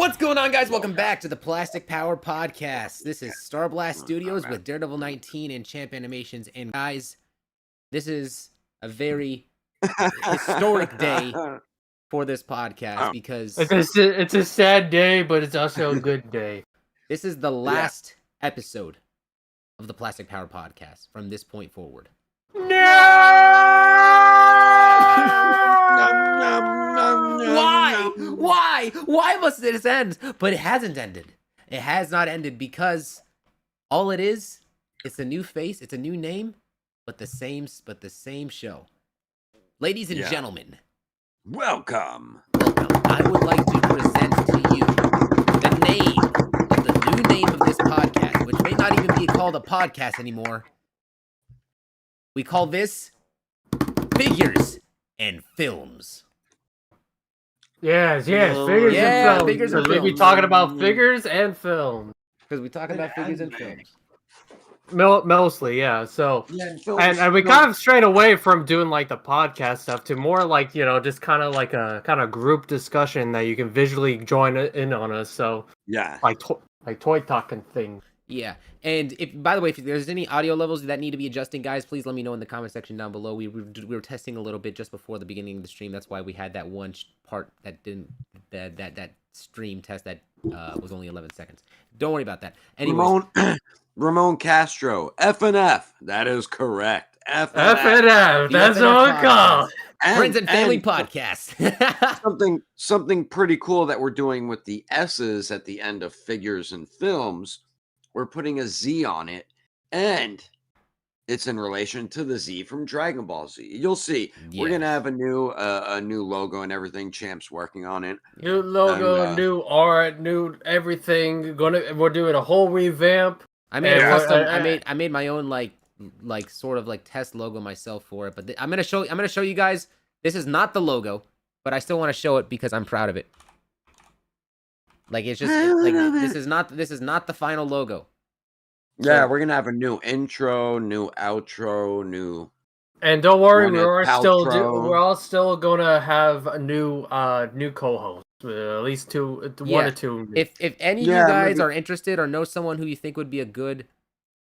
What's going on, guys? Welcome back to the Plastic Power Podcast. This is Starblast Studios with Daredevil 19 and Champ Animations. And guys, this is a very historic day for this podcast because It's a sad day, but it's also a good day. this is the last episode of the Plastic Power Podcast from this point forward. Why must this end? But it hasn't ended. It has not ended because all it is, it's a new face, it's a new name, but the same show. Ladies and gentlemen, welcome. I would like to present to you the new name of this podcast, which may not even be called a podcast anymore. We call this Figures and Films. Yes, figures and films. Figures and films. We talking about figures and films. Because we talking about figures and films. Mostly, yeah. So, and we kind of strayed away from doing like the podcast stuff to more like, you know, just kind of like a kind of group discussion that you can visually join in on us. So, like toy talking thing. Yeah, and by the way, if there's any audio levels that need to be adjusting, guys, please let me know in the comment section down below. We were testing a little bit just before the beginning of the stream. That's why we had that one part that didn't that stream test that was only 11 seconds. Don't worry about that. Anyways, Ramon Castro, F&F. That is correct. F&F. That's what we call Friends and Family Podcast. something pretty cool that we're doing with the S's at the end of Figures and Films. We're putting a Z on it, and it's in relation to the Z from Dragon Ball Z. You'll see. We're gonna have a new logo and everything. Champ's working on it. New logo, and, new art, new everything. We're doing a whole revamp. I made a custom. I made my own like sort of like test logo myself for it. But I'm gonna show you guys. This is not the logo, but I still want to show it because I'm proud of it. Like this is not the final logo. Yeah, we're gonna have a new intro, new outro, new. And don't worry, we're all still gonna have a new co-host, at least one or two. If any of you guys are interested or know someone who you think would be a good,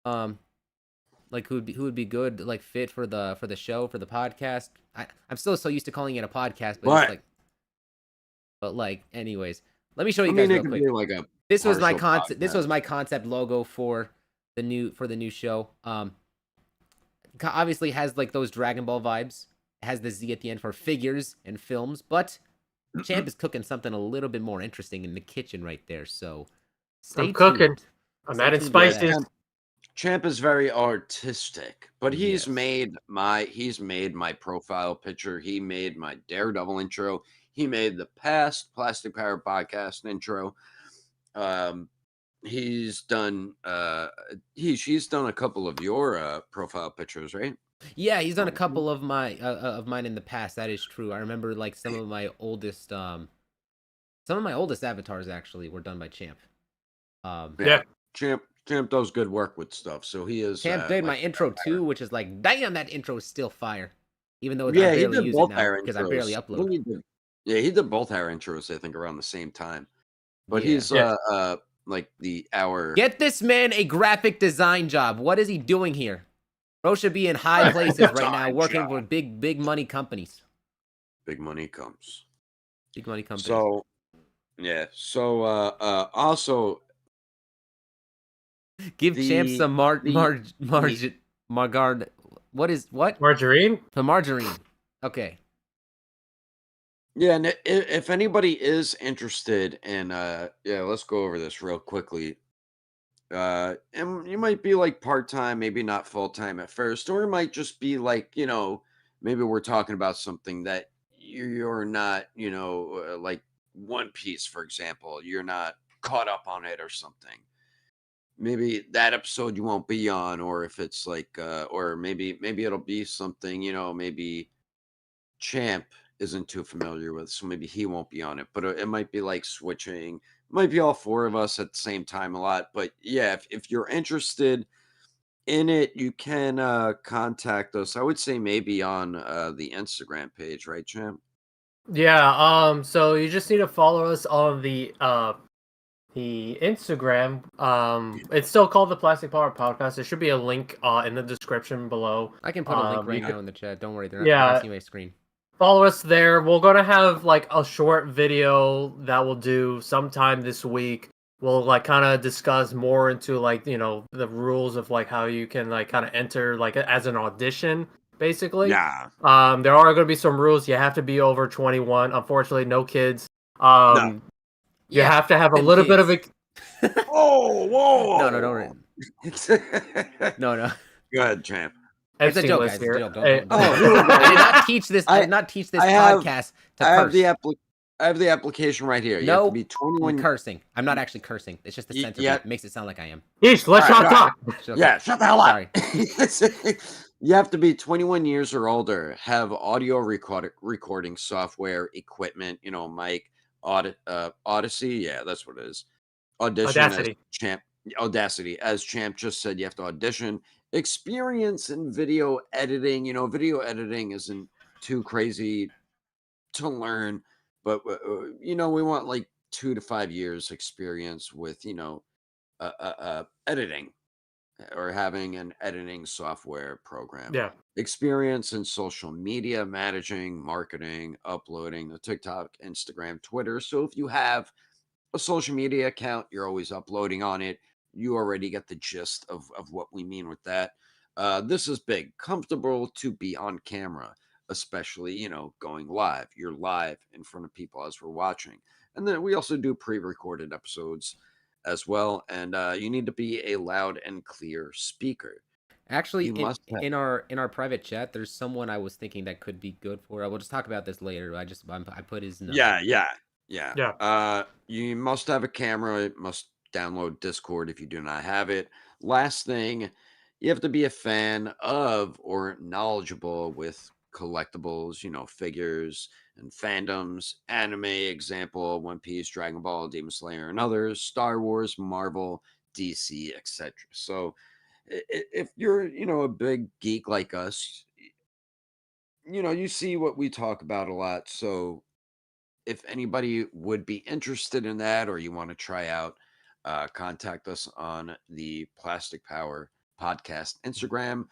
like who would be good like fit for the show, for the podcast. I'm still so used to calling it a podcast, but anyways. Let me show you guys real quick. This was my concept. This was my concept logo for the new show. Obviously has like those Dragon Ball vibes. It has the Z at the end for figures and films, but Champ is cooking something a little bit more interesting in the kitchen right there. So I'm cooking. I'm adding spices. Champ is very artistic, but he's made my profile picture. He made my Daredevil intro. He made the past Plastic Power Podcast intro. He's done she's done a couple of your profile pictures, right? Yeah, he's done a couple of mine in the past. That is true. I remember like some of my oldest avatars actually were done by Champ. Champ does good work with stuff. So he is Champ did my intro too, which is like, damn, that intro is still fire. Even though I barely use it now because I barely upload. He did both our intros, I think, around the same time. But he's like our. Get this man a graphic design job. What is he doing here? Bro should be in high places right now, working for big money companies. Big money comes. Big money companies. So, also. Give Champ some margarine. What? Margarine? The margarine. Okay. Yeah, and if anybody is interested in, let's go over this real quickly. And you might be like part-time, maybe not full-time at first, or it might just be like, you know, maybe we're talking about something that you're not, you know, like One Piece, for example, you're not caught up on it or something. Maybe that episode you won't be on, or if it's like, or maybe it'll be something, you know, maybe Champ isn't too familiar with, so maybe he won't be on it, but it might be like switching. It might be all four of us at the same time a lot, but yeah, if you're interested in it, you can contact us. I would say maybe on the Instagram page, right, Champ? Yeah, so you just need to follow us on the the Instagram. It's still called the Plastic Power Podcast. There should be a link in the description below. I can put a link right now in the chat. Don't worry, they're not Yeah. gonna see my screen. Follow us there. We're gonna have like a short video that we'll do sometime this week. We'll like kind of discuss more into like the rules of like how you can like kind of enter like as an audition, basically. Yeah. There are going to be some rules. You have to be over 21. Unfortunately, no kids. No. You have to have a little bit of a. Whoa! No, don't worry. No. Go ahead, champ. It's a joke, guys. It's a joke. Don't. I did not teach this. I did not teach this podcast to curse. I have the application right here. You have to be 21. I'm cursing. I'm not actually cursing. It's just the censor. It makes it sound like I am. Let's not talk. Yeah, shut the hell up. Sorry. You have to be 21 years or older, have audio recording software, equipment, mic, Odyssey. Yeah, that's what it is. Audacity. As Champ just said, you have to audition. Experience in video editing. Video editing isn't too crazy to learn, but we want like 2 to 5 years experience with editing or having an editing software program. Yeah. Experience in social media managing, marketing, uploading to TikTok, Instagram, Twitter. So if you have a social media account, you're always uploading on it. You already get the gist of what we mean with that. This is big. Comfortable to be on camera, especially, going live. You're live in front of people as we're watching. And then we also do pre-recorded episodes as well. And you need to be a loud and clear speaker. Actually, in our private chat, there's someone I was thinking that could be good for. I will just talk about this later. I put his number. Yeah. You must have a camera. You must download Discord if you do not have it. Last thing, you have to be a fan of or knowledgeable with collectibles, figures and fandoms, anime, example, One Piece, Dragon Ball, Demon Slayer, and others, Star Wars, Marvel, DC, etc. So if you're, a big geek like us, you see what we talk about a lot. So if anybody would be interested in that or you want to try out, contact us on the Plastic Power Podcast Instagram.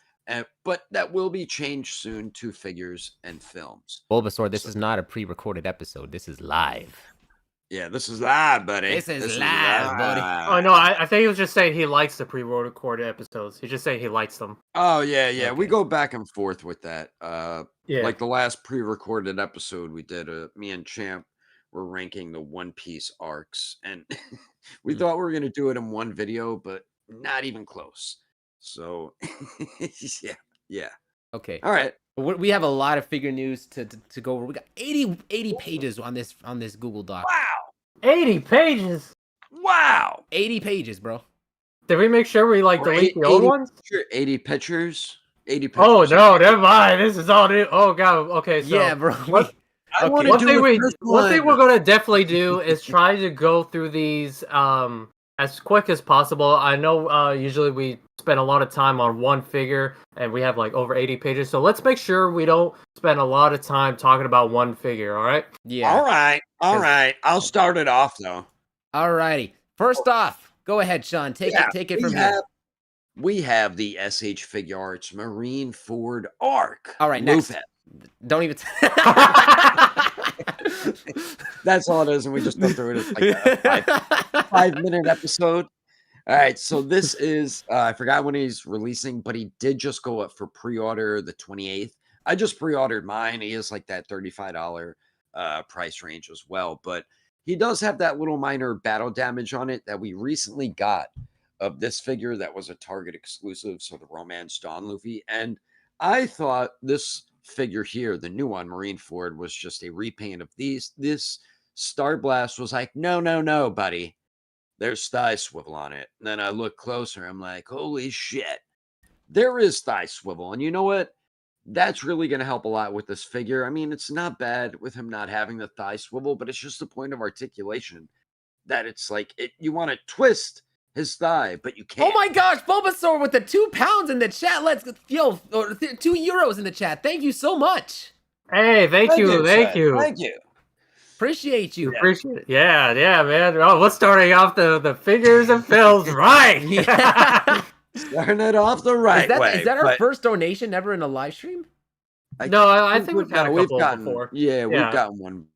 But that will be changed soon to figures and films. Bulbasaur, this is not a pre-recorded episode. This is live. Yeah, this is live, buddy. This is live, buddy. Oh, no, I think he was just saying he likes the pre-recorded episodes. He's just saying he likes them. Oh, yeah. Okay. We go back and forth with that. Yeah. Like the last pre-recorded episode we did, me and Champ were ranking the One Piece arcs. And we thought we were going to do it in one video, but not even close. So, yeah. Okay. All right. We have a lot of figure news to go over. We got 80 pages on this Google Doc. Wow. 80 pages. Wow. 80 pages, bro. Did we make sure we delete the old ones? 80 pictures. 80 pictures. Oh no, never mind. This is all new. Oh god. Okay. So yeah, bro. One thing we're gonna definitely do is try to go through these as quick as possible. I know usually we spend a lot of time on one figure and we have like over 80 pages. So let's make sure we don't spend a lot of time talking about one figure, all right? Yeah. All right. I'll start it off though. All righty. First off, go ahead, Sean. Take it from here. We have the SH Figuarts Marine Ford Arc. All right, next. Don't even. That's all it is, and we just go through it. It's like a 5-minute episode. All right, so this is I forgot when he's releasing, but he did just go up for pre-order the 28th. I just pre-ordered mine. He is like that $35 price range as well, but he does have that little minor battle damage on it that we recently got of this figure that was a Target exclusive, so the Romance Dawn Luffy, and I thought this figure here, the new one, Marine Ford, was just a repaint of these. This Starblast was like, no, buddy. There's thigh swivel on it. And then I look closer. I'm like, holy shit. There is thigh swivel. And you know what? That's really going to help a lot with this figure. I mean, it's not bad with him not having the thigh swivel, but it's just the point of articulation that it's like you want to twist his thigh, but you can't. Oh my gosh, Bulbasaur with the 2 pounds in the chat. Or 2 euros in the chat. Thank you so much. Hey, thank you. Thank you. Appreciate you. Appreciate it. Yeah, man. Oh, we're starting off the figures and films right. Yeah. Starting it off the right way. Is that our first donation ever in a live stream? No, I think we've had a couple before. Yeah, we've gotten one.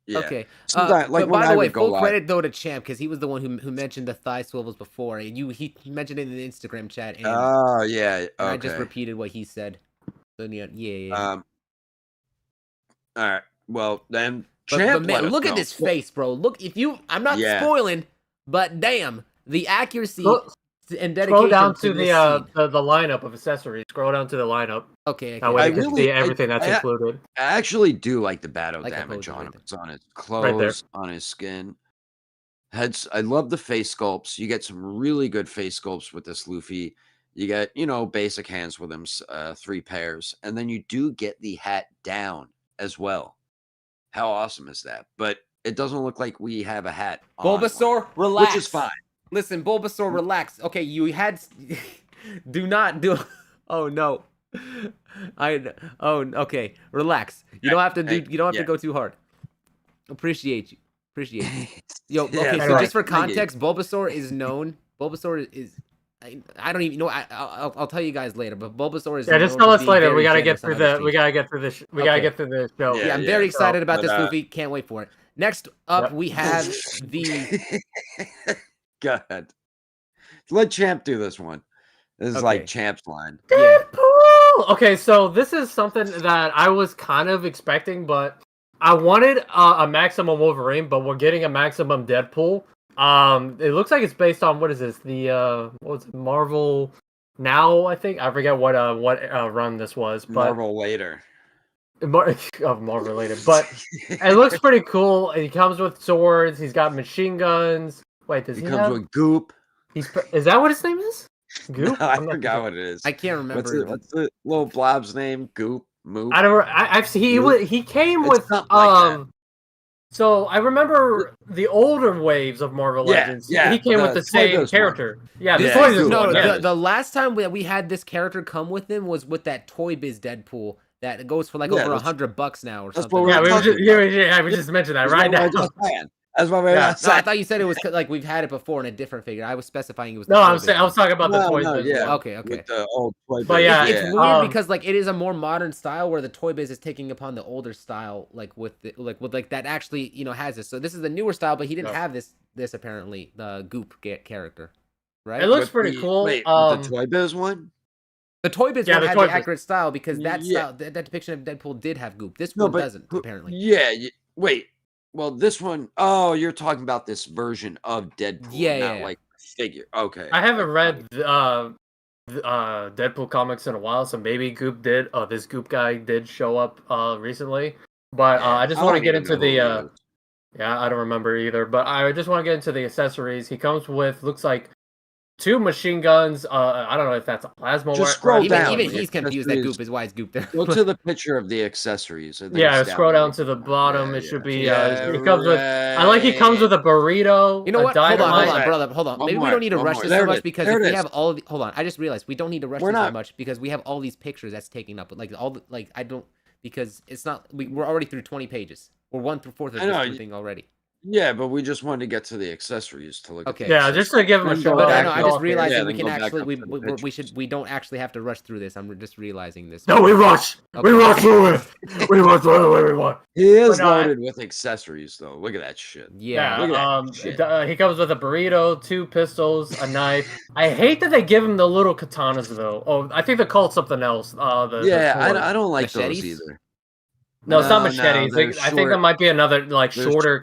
Yeah. Okay. Sometimes, but by the way, full live. credit though to Champ because he was the one who mentioned the thigh swivels before. And he mentioned it in the Instagram chat. And, oh yeah. Okay. And I just repeated what he said. So, yeah. All right. Well then, but man, look at this face, bro. Look, I'm not spoiling, but damn, the accuracy and dedication. Scroll down to the lineup of accessories. Scroll down to the lineup. Okay. That way you can see everything that's included. I actually do like the battle damage on him. It's on his clothes, on his skin. I love the face sculpts. You get some really good face sculpts with this Luffy. You get, basic hands with him, 3 pairs, and then you do get the hat down as well. How awesome is that? But it doesn't look like we have a hat on. Bulbasaur, relax. Which is fine. Listen, Bulbasaur, relax. Okay, you had. Do not do. Oh no. Okay. Relax. You don't have to do. You don't have to go too hard. Appreciate you. Yo. Okay. So just for context, Bulbasaur is known. Bulbasaur is. I don't even know. I'll tell you guys later. But Bulbasaur is. Yeah, just tell us later. We gotta get through the. We gotta get through this. We gotta get through the show. Yeah, I'm very excited about this movie. Can't wait for it. Next up, we have the. Go ahead. Let Champ do this one. This is like Champ's line. Deadpool! Okay, so this is something that I was kind of expecting, but I wanted a maximum Wolverine, but we're getting a maximum Deadpool. It looks like it's based on, what is this? The what's it, Marvel Now, I think. I forget what run this was, but Marvel Later. Marvel Later, but it looks pretty cool. He comes with swords. He's got machine guns. Wait, does he comes with Goop? Is that what his name is? Goop? No, I forgot what it is. I can't remember. What's the little blob's name? Goop? Moop? I don't. I've seen he came with So I remember the older waves of Marvel Legends. Yeah, he came with the same character. Yeah, the last time we had this character come with him was with that Toy Biz Deadpool that goes for like over $100 now or something. Yeah, we just mentioned that right now. That's what I thought you said it was like we've had it before in a different figure. I was specifying it was. I was talking about the Toy Biz. Yeah. Okay. With the old Toy Biz. But it's weird because like it is a more modern style where the Toy Biz is taking upon the older style, like with that actually has this. So this is the newer style, but he didn't have this apparently the Goop character, right? It looks pretty cool. Wait, the Toy Biz one. The Toy Biz one had the accurate style because that style, that depiction of Deadpool did have Goop. This one doesn't apparently. Yeah. Wait. Well, this one, you're talking about this version of Deadpool, not like figure. Okay. I haven't read Deadpool comics in a while, so maybe Goop did. This Goop guy did show up recently, but I just want to get into the. I don't remember either, but I just want to get into the accessories. He comes with looks like 2 machine guns. I don't know if that's a plasma. Just scroll down. Even he's confused that Goop is why is Goop there. Go to the picture of the accessories. Scroll down to the bottom. It should be. He comes with. I like he comes with a burrito. You know what? Hold on, brother. Hold on. Maybe we don't need to rush this so much because if we have all. Hold on. I just realized we don't need to rush this so much because we have all these pictures that's taking up. I don't because it's not. We're already through 20 pages. We're 1 through 4 of this thing already. Yeah, but we just wanted to get to the accessories to look. Okay. Yeah, just to give them a show. But I just realized that we can actually we don't actually have to rush through this. I'm just realizing this. No, we rush. Okay. We rush through it. We rush through it. We want. He is loaded with accessories, though. Look at that shit. Yeah. Look at that shit. He comes with a burrito, 2 pistols, a knife. I hate that they give him the little katanas, though. Oh, I think they're called something else. I don't like machetes? those either. No, it's not machetes. I think that might be another shorter.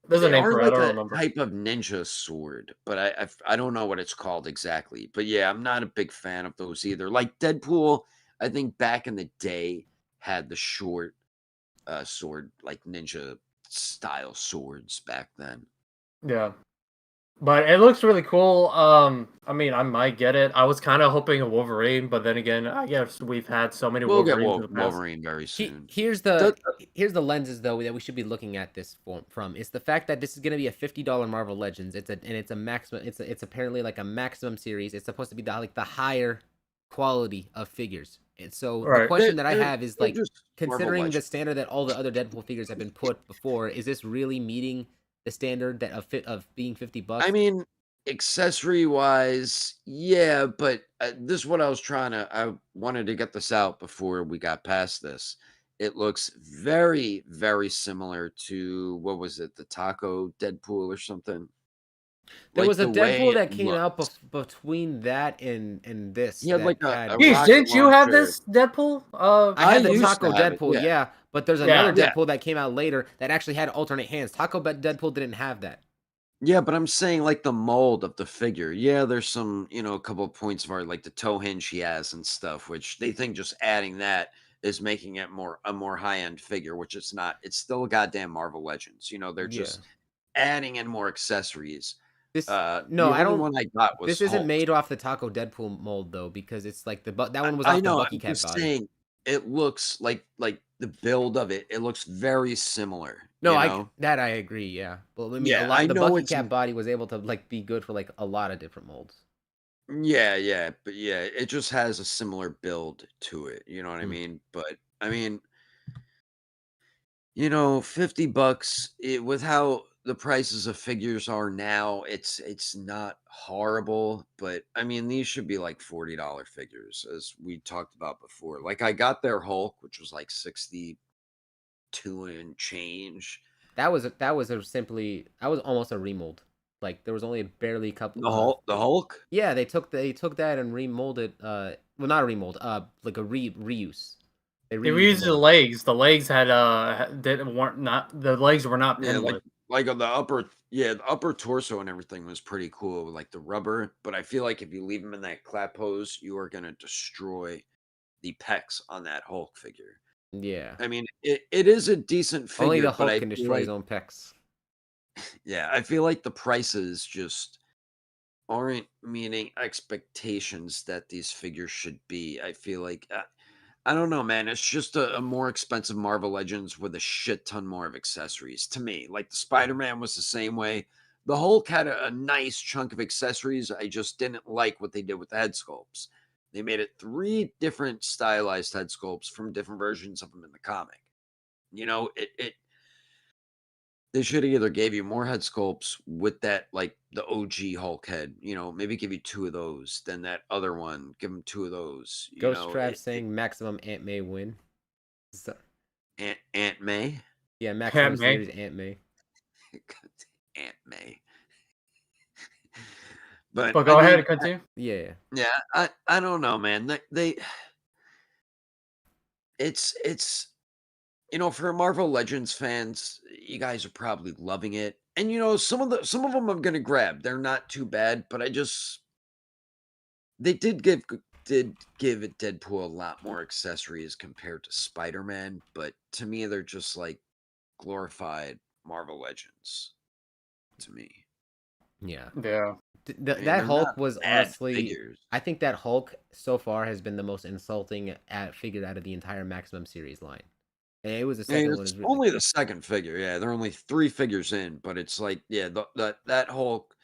There's a name for it. I don't remember. Type of ninja sword, but I don't know what it's called exactly. But yeah, I'm not a big fan of those either. Like Deadpool, I think back in the day had the short sword, like ninja style swords back then. Yeah. But it looks really cool. I mean, I might get it. I was kind of hoping a Wolverine, but then again, I guess we've had so many Wolverines. We'll get Wolverine very soon. Here's the lenses though that we should be looking at this from. It's the fact that this is going to be a $50 Marvel Legends. It's a maximum. It's apparently like a maximum series. It's supposed to be the higher quality of figures. And so the Right. question that I have is They're like, just Marvel considering the Legends. standard that all the other Deadpool figures have been put before, is this really meeting the standard that of being $50? I mean, accessory wise, yeah, but this is what I wanted to get this out before we got past this. It looks very, very similar to what was it, the Taco Deadpool or something? There Like was a the way Deadpool it that came out looks. between that and this He had that like had. a Geez, rocket didn't you have launcher. this Deadpool? I I had the used to Taco have it, Deadpool, yeah. yeah, but there's another Yeah. Yeah. Deadpool that came out later that actually had alternate hands. Deadpool didn't have that. Yeah, but I'm saying like the mold of the figure. Yeah, there's some, a couple of points of art, like the toe hinge he has and stuff, which they think just adding that is making it a more high end figure, which it's not. It's still a goddamn Marvel Legends. They're Yeah. just adding in more accessories. This no, The I only don't. one I got was This isn't Hulk. made off the Taco Deadpool mold though, because it's like that one was I off the know. Bucky I'm Cat just body. saying it looks like the build of it. It looks very similar. No, I agree, yeah. But I mean, Yeah, I the know Bucky it's Cat body was able to like be good for like a lot of different molds. Yeah, but yeah, it just has a similar build to it, you know what I Mm. mean? But I mean, $50 with how the prices of figures are now, it's not horrible, but I mean, these should be like $40 figures as we talked about before. Like I got their Hulk, which was like 62 and change. That was almost a remold. Like there was only barely a couple. The Hulk? Yeah, they took that and remolded. Well, not a remold. Like a reuse. They They reused the reused the mold. legs. The legs had weren't not the legs were not Yeah, pinlit. like on the upper torso and everything was pretty cool with like the rubber. But I feel like if you leave him in that clap pose, you are gonna destroy the pecs on that Hulk figure. Yeah. I mean, it is a decent Only figure, the but Hulk I can feel destroy his like own pecs. I feel like the prices just aren't meeting expectations that these figures should be. I feel like I don't know, man. It's just a more expensive Marvel Legends with a shit ton more of accessories to me. Like the Spider Man was the same way. The Hulk had a nice chunk of accessories. I just didn't like what they did with the head sculpts. They made it 3 different stylized head sculpts from different versions of them in the comic. It they should have either gave you more head sculpts with that, like the OG Hulk head. Maybe give you 2 of those. Then that other one, give them 2 of those. Ghost Trav saying maximum Aunt May win. So, Aunt May. yeah, maximum Aunt May. series Aunt May. Aunt May. But But go ahead and continue. Yeah. I don't know, man. It's for Marvel Legends fans, you guys are probably loving it. And some of them I'm gonna grab. They're not too bad, but they did give it Deadpool a lot more accessories compared to Spider-Man, but to me they're just like glorified Marvel Legends to me. Yeah. Yeah. That they're Hulk not was bad honestly. figures. I think that Hulk so far has been the most insulting figure out of the entire Maximum series line. And it was the I mean, second one. it's Is really, only the second figure. Yeah, they're only 3 figures in, but it's like, yeah, that Hulk,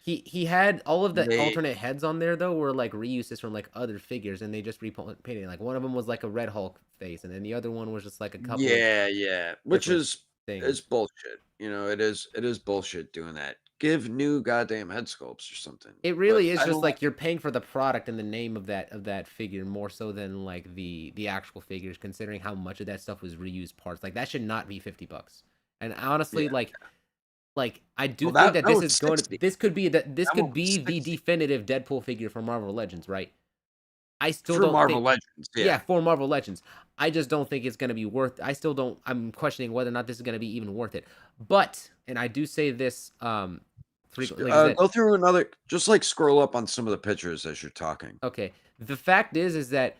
he had all of the they alternate heads on there though were like reuses from like other figures, and they just repainted. Like one of them was like a red Hulk face, and then the other one was just like a couple of yeah, which different is things. bullshit. It is bullshit doing that. Give new goddamn head sculpts or something. It But really is I just don't like you're paying for the product and the name of that figure more so than like the actual figures, considering how much of that stuff was reused parts. Like that should not be $50. And honestly, yeah. like I do Well, think that that this was is going to 60. this could be this That one could was be the 60 definitive Deadpool figure for Marvel Legends, right? I still for don't Marvel think Legends. yeah, Yeah. for Marvel Legends. I just don't think it's going to be worth I still don't I'm questioning whether or not this is going to be even worth it. But and I do say this frequently, like I said, Go through another. Just like scroll up on some of the pictures as you're talking. okay. The fact is that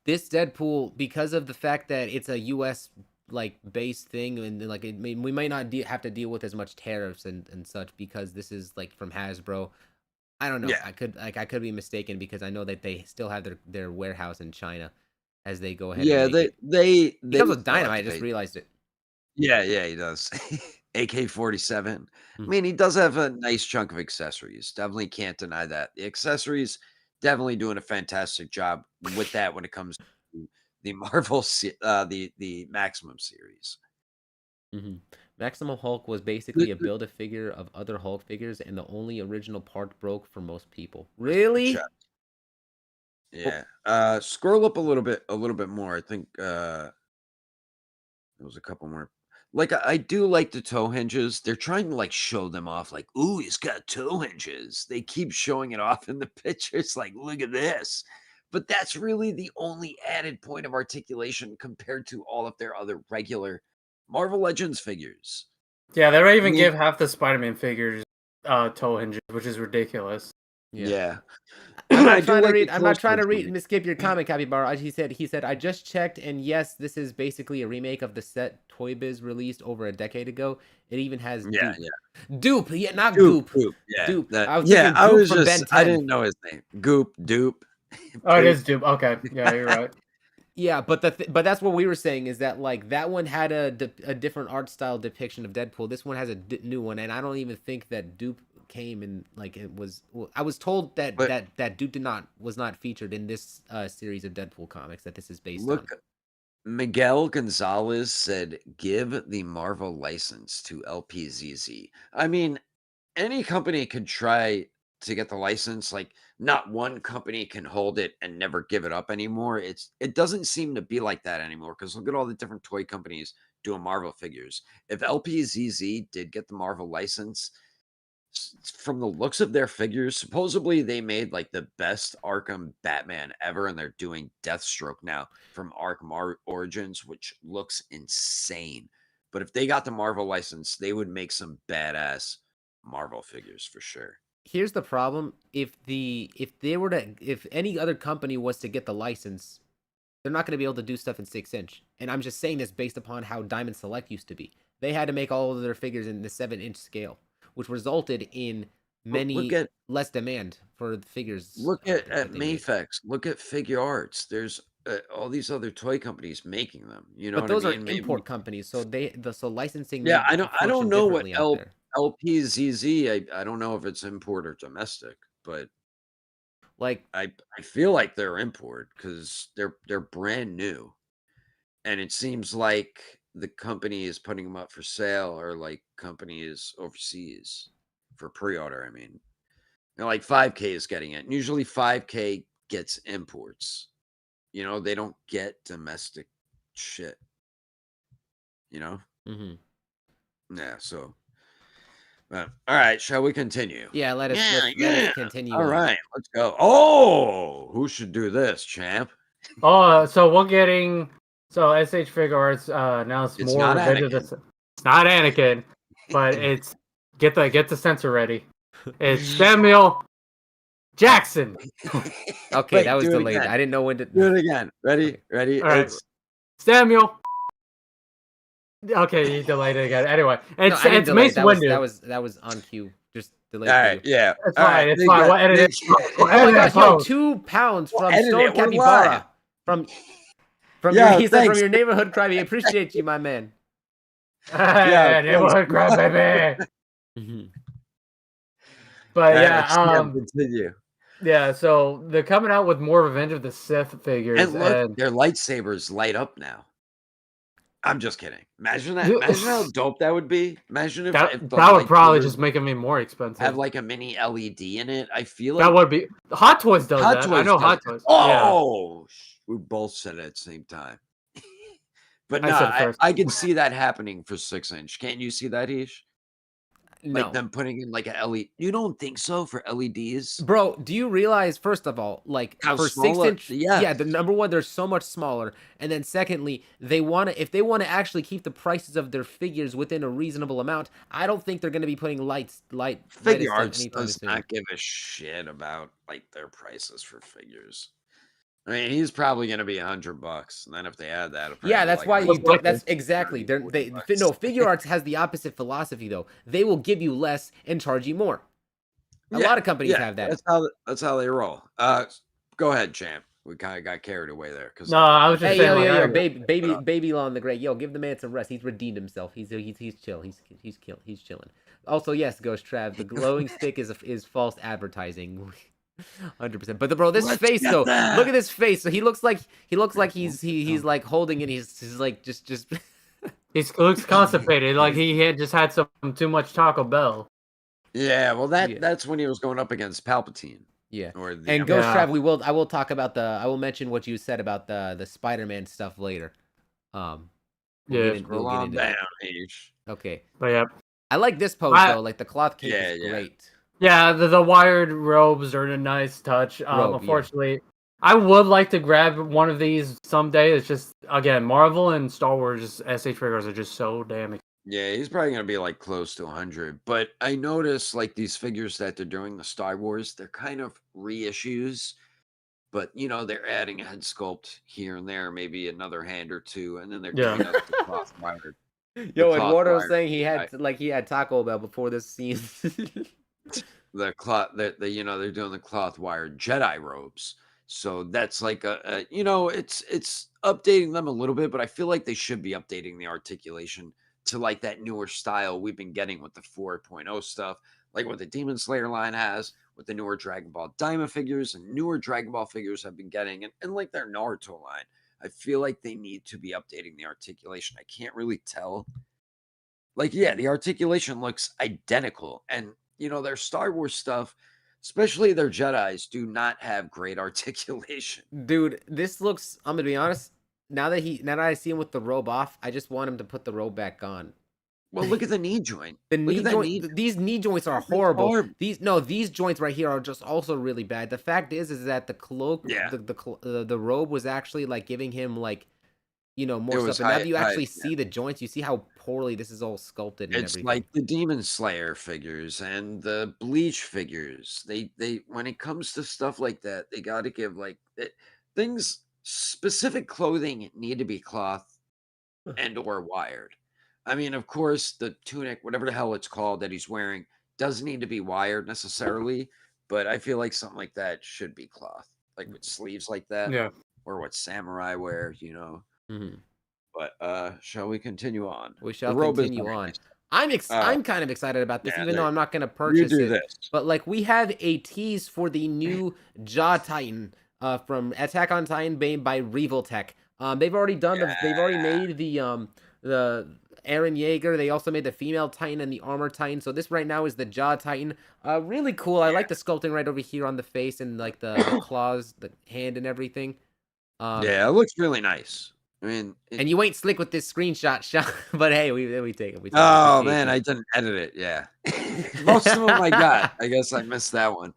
this Deadpool, because of the fact that it's a U.S. like based thing, and like we might not have to deal with as much tariffs and such because this is like from Hasbro. I don't know. Yeah. I could be mistaken because I know that they still have their warehouse in China as they go ahead and Yeah, make it. they He comes with still have dynamite. to I just pay. realized it. Yeah, he does. AK-47. I Mm. mean, he does have a nice chunk of accessories. Definitely can't deny that. The accessories definitely doing a fantastic job with that when it comes to the Marvel, the Maximum series. Mm-hmm. Maximum Hulk was basically a build-a-figure of other Hulk figures, and the only original part broke for most people. Really? Yeah. Scroll up a little bit more. I think there was a couple more. Like I do like the toe hinges. They're trying to like show them off, like, ooh, he's got toe hinges. They keep showing it off in the pictures, like, look at this. But that's really the only added point of articulation compared to all of their other regular Marvel Legends figures. Yeah, they don't I even mean, give half the Spider-Man figures toe hinges, which is ridiculous. yeah. I'm not I do trying to like the read. I'm not trying to torso. skip your comment, Capybara. He said. I just checked, and yes, this is basically a remake of the set Toy Biz released over a decade ago. It even has Yeah, Dupe. yeah. Dupe, yeah, not Goop, Goop. Goop. Yeah. Dupe. That I was yeah, thinking I Dupe was from Ben just I 10. didn't know his name. Goop, Dupe. Oh, it is Dupe. Okay, yeah, you're right. Yeah, but but that's what we were saying is that like that one had a different art style depiction of Deadpool. This one has a new one, and I don't even think that Dupe came and like it was. Well, I was told that But Dupe was not featured in this series of Deadpool comics that this is based on. look, Miguel Gonzalez said, "Give the Marvel license to LPZZ." I mean, any company could try to get the license. Like, not one company can hold it and never give it up anymore. It doesn't seem to be like that anymore. Because look at all the different toy companies doing Marvel figures. If LPZZ did get the Marvel license, from the looks of their figures, supposedly they made like the best Arkham Batman ever, and they're doing Deathstroke now from Arkham Origins, which looks insane. But if they got the Marvel license, they would make some badass Marvel figures for sure. Here's the problem: if any other company was to get the license, they're not going to be able to do stuff in 6-inch. And I'm just saying this based upon how Diamond Select used to be. They had to make all of their figures in the 7-inch scale, which resulted in Look many at less demand for the figures look at that they made. Mayfex. Look at Figuarts. There's all these other toy companies making them. You know But what I those are mean? Maybe import companies, so so licensing yeah. need I don't function know what differently out there. LPZZ. I don't know if it's import or domestic, but Like I feel like they're import because they're brand new, and it seems like the company is putting them up for sale, or like companies overseas for pre-order. I mean, like 5K is getting it. And usually 5K gets imports. You know, they don't get domestic shit. You know, mm-hmm. yeah. So, all right, shall we continue? Yeah, Yeah, let us yeah. continue All on. right, let's go. Oh, who should do this, champ? Oh, so we're getting SH Figuarts announced It's more not Revenge of the. Anakin. It's not Anakin, but it's get the censor ready. It's Samuel Jackson. Okay, that Wait, was do it delayed. again. I didn't know when to. Do it again. Ready? Okay. Ready? All right, It's Samuel. Okay, he delayed it again. Anyway, No, I didn't it's delay. Mace That was Windu. on cue. Just all delayed for right. you. Yeah. It's All fine. right. It's fine. We'll edit it. We'll Oh my edit it gosh, yo, post. £2 We'll from edit Stone it. We're live. Capybara. From your Yeah. he said from Thanks. your neighborhood crybaby. Appreciate you, my man. Yeah. Hey, Thanks. neighborhood crap, baby. But All right. yeah, Sam, continue. yeah. So they're coming out with more Revenge of the Sith figures, And look, and their lightsabers light up now. I'm just kidding. Imagine that. Imagine how dope that would be. Imagine if that the would probably lightsabers just make them even more have expensive. like a mini LED in it. I feel That like would be Hot Toys does Hot that. I Toys know does Hot it. Toys. Yeah, Oh, we both said it at the same time. But I no, said it first. I could see that happening for 6-inch. Can't you see that, Ish? Like No. them putting in like a LED. You don't think so for LEDs? Bro, do you realize first of all, like How for small? 6-inch, Yes. yeah, the number one, they're so much smaller. And then secondly, if they want to actually keep the prices of their figures within a reasonable amount, I don't think they're gonna be putting lightest stuff Figuarts anytime does soon. not give a shit about like their prices for figures. I mean, he's probably going to be $100, and then if they add that, it'll probably Yeah, be that's like why Most likely. that's exactly. 30, They $40. no Figuarts has the opposite philosophy though. They will give you less and charge you more. A lot of companies have that. That's how they roll. Go ahead, champ. We kind of got carried away there because No, I was just Hey, saying, yo, like, yo, I yo, agree. baby Lon the Great. Yo, give the man some rest. He's redeemed himself. He's chill. He's chilling. Also, yes, Ghost Trav, the glowing stick is false advertising. 100%. But bro, this Let's face get though. that. Look at this face. So he looks like he's like holding it. He's like just. He looks constipated, like he had just had some too much Taco Bell. Yeah, well, Yeah. that's when he was going up against Palpatine. Yeah. Or the And Ghost Yeah. Trav, I will talk about I will mention what you said about the Spider-Man stuff later. We'll Yeah. Scroll on down, H. Okay. But yeah. I like this pose though. Like the cloth cape is great. Yeah, the wired robes are a nice touch. Unfortunately, I would like to grab one of these someday. It's just, again, Marvel and Star Wars SH figures are just so damn. Yeah, he's probably gonna be like close to 100. But I noticed like these figures that they're doing the Star Wars, they're kind of reissues. But they're adding a head sculpt here and there, maybe another hand or two, and then they're giving us the cloth wired. Yo, Eduardo was saying he had Taco Bell before this scene. The cloth that they're doing the cloth wired Jedi robes. So that's like it's updating them a little bit, but I feel like they should be updating the articulation to like that newer style we've been getting with the 4.0 stuff, like what the Demon Slayer line has, with the newer Dragon Ball Daima figures and newer Dragon Ball figures have been getting, and like their Naruto line. I feel like they need to be updating the articulation. I can't really tell. Like, yeah, the articulation looks identical, and their Star Wars stuff, especially their Jedis, do not have great articulation. Dude, this looks. I'm gonna be honest. Now that I see him with the robe off, I just want him to put the robe back on. Well, look at the knee joint. The knee joint. These knee joints are horrible. These joints right here are just also really bad. The fact is that the cloak, the robe was actually like giving him like, more stuff. And now that you actually see the joints, you see how poorly this is all sculpted. And It's everything. like the Demon Slayer figures and the Bleach figures. They when it comes to stuff like that, they got to give things. Specific clothing need to be cloth and or wired. I mean, of course, the tunic, whatever the hell it's called that he's wearing, doesn't need to be wired necessarily, but I feel like something like that should be cloth, like with sleeves like that, or what samurai wear, Mm-hmm. But shall we continue on? We shall continue on. I'm kind of excited about this, even though I'm not going to purchase it. But like, we have a tease for the new Jaw Titan from Attack on Titan made by Revoltech. They've already done they've already made the Eren Yeager. They also made the female Titan and the Armor Titan. So this right now is the Jaw Titan. Really cool. I like the sculpting right over here on the face and like the claws, the hand and everything. Yeah, it looks really nice. I mean, and you ain't slick with this screenshot shot, but hey, we take it. Oh man, I didn't edit it. Yeah, most of them I got. I guess I missed that one.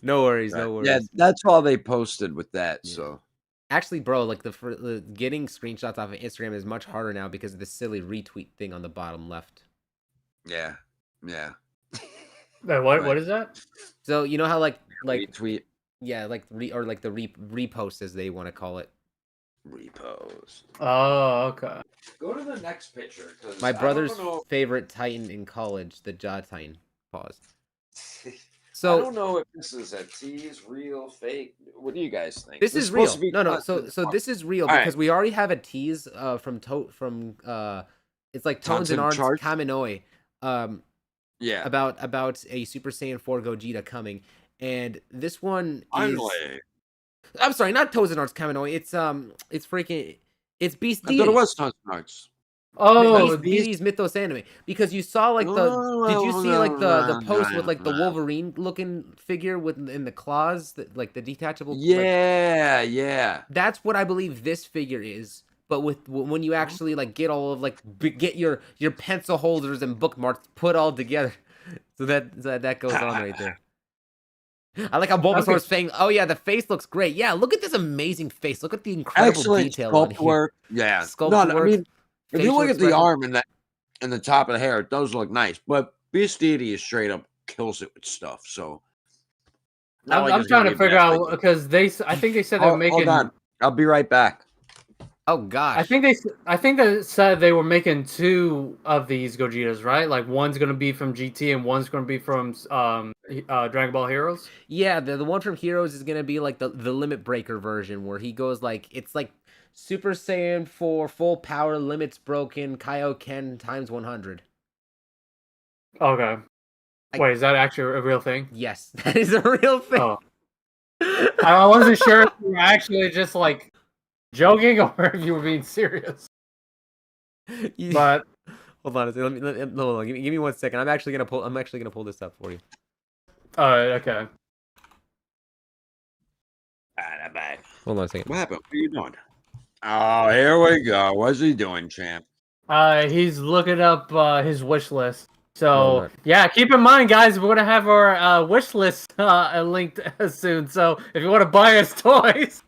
No worries, no worries. Yeah, that's all they posted with that. Yeah. So actually, bro, like the getting screenshots off of Instagram is much harder now because of the silly retweet thing on the bottom left. Yeah. What is that? So you know how like retweet? Yeah, like the repost as they want to call it. Repost. Oh, okay. Go to the next picture. My brother's favorite Titan in college, the Jaw Titan. Pause. So I don't know if this is a tease, real, fake. What do you guys think? This is real. No. So this is real because we already have a tease from it's like Tones and Arts Kaminoi. Yeah. About a Super Saiyan 4 Gogeta coming, and this one is. I'm sorry, not Tones and Arts Kaminoi. It's Beast Deities. I thought it was Tones and Arts. Oh, Beast Mythos anime, because you saw like did you see like the post with like the Wolverine looking figure in the claws, like the detachable? Yeah. That's what I believe this figure is. But when you actually like get all of get your pencil holders and bookmarks put all together, so that goes on right there. I like how Bulbasaur's saying, "Oh yeah, the face looks great. Yeah, look at this amazing face. Look at the incredible detail on here. Work. Yeah, sculpt work. I mean, if you look at the arm and the top of the hair, it does look nice. But Beast Deity is straight up kills it with stuff. So I'm trying to figure out because I think they said they're making. Hold on, I'll be right back. Oh gosh. I think they said they were making 2 of these Gogetas, right? Like one's gonna be from GT and one's gonna be from Dragon Ball Heroes. Yeah, the one from Heroes is gonna be like the Limit Breaker version where he goes like it's like Super Saiyan 4 full power, limits broken, Kaioken times 100. Okay. Wait, is that actually a real thing? Yes, that is a real thing. Oh. I wasn't sure if you were actually just like joking or if you were being serious. But hold on, hold on. Give me 1 second. I'm actually gonna pull this up for you. okay. Hold on a second. What happened? What are you doing? Oh, here we go. What's he doing, champ? He's looking up his wish list. So No, yeah, keep in mind, guys, we're gonna have our wish list linked soon. So if you want to buy us toys,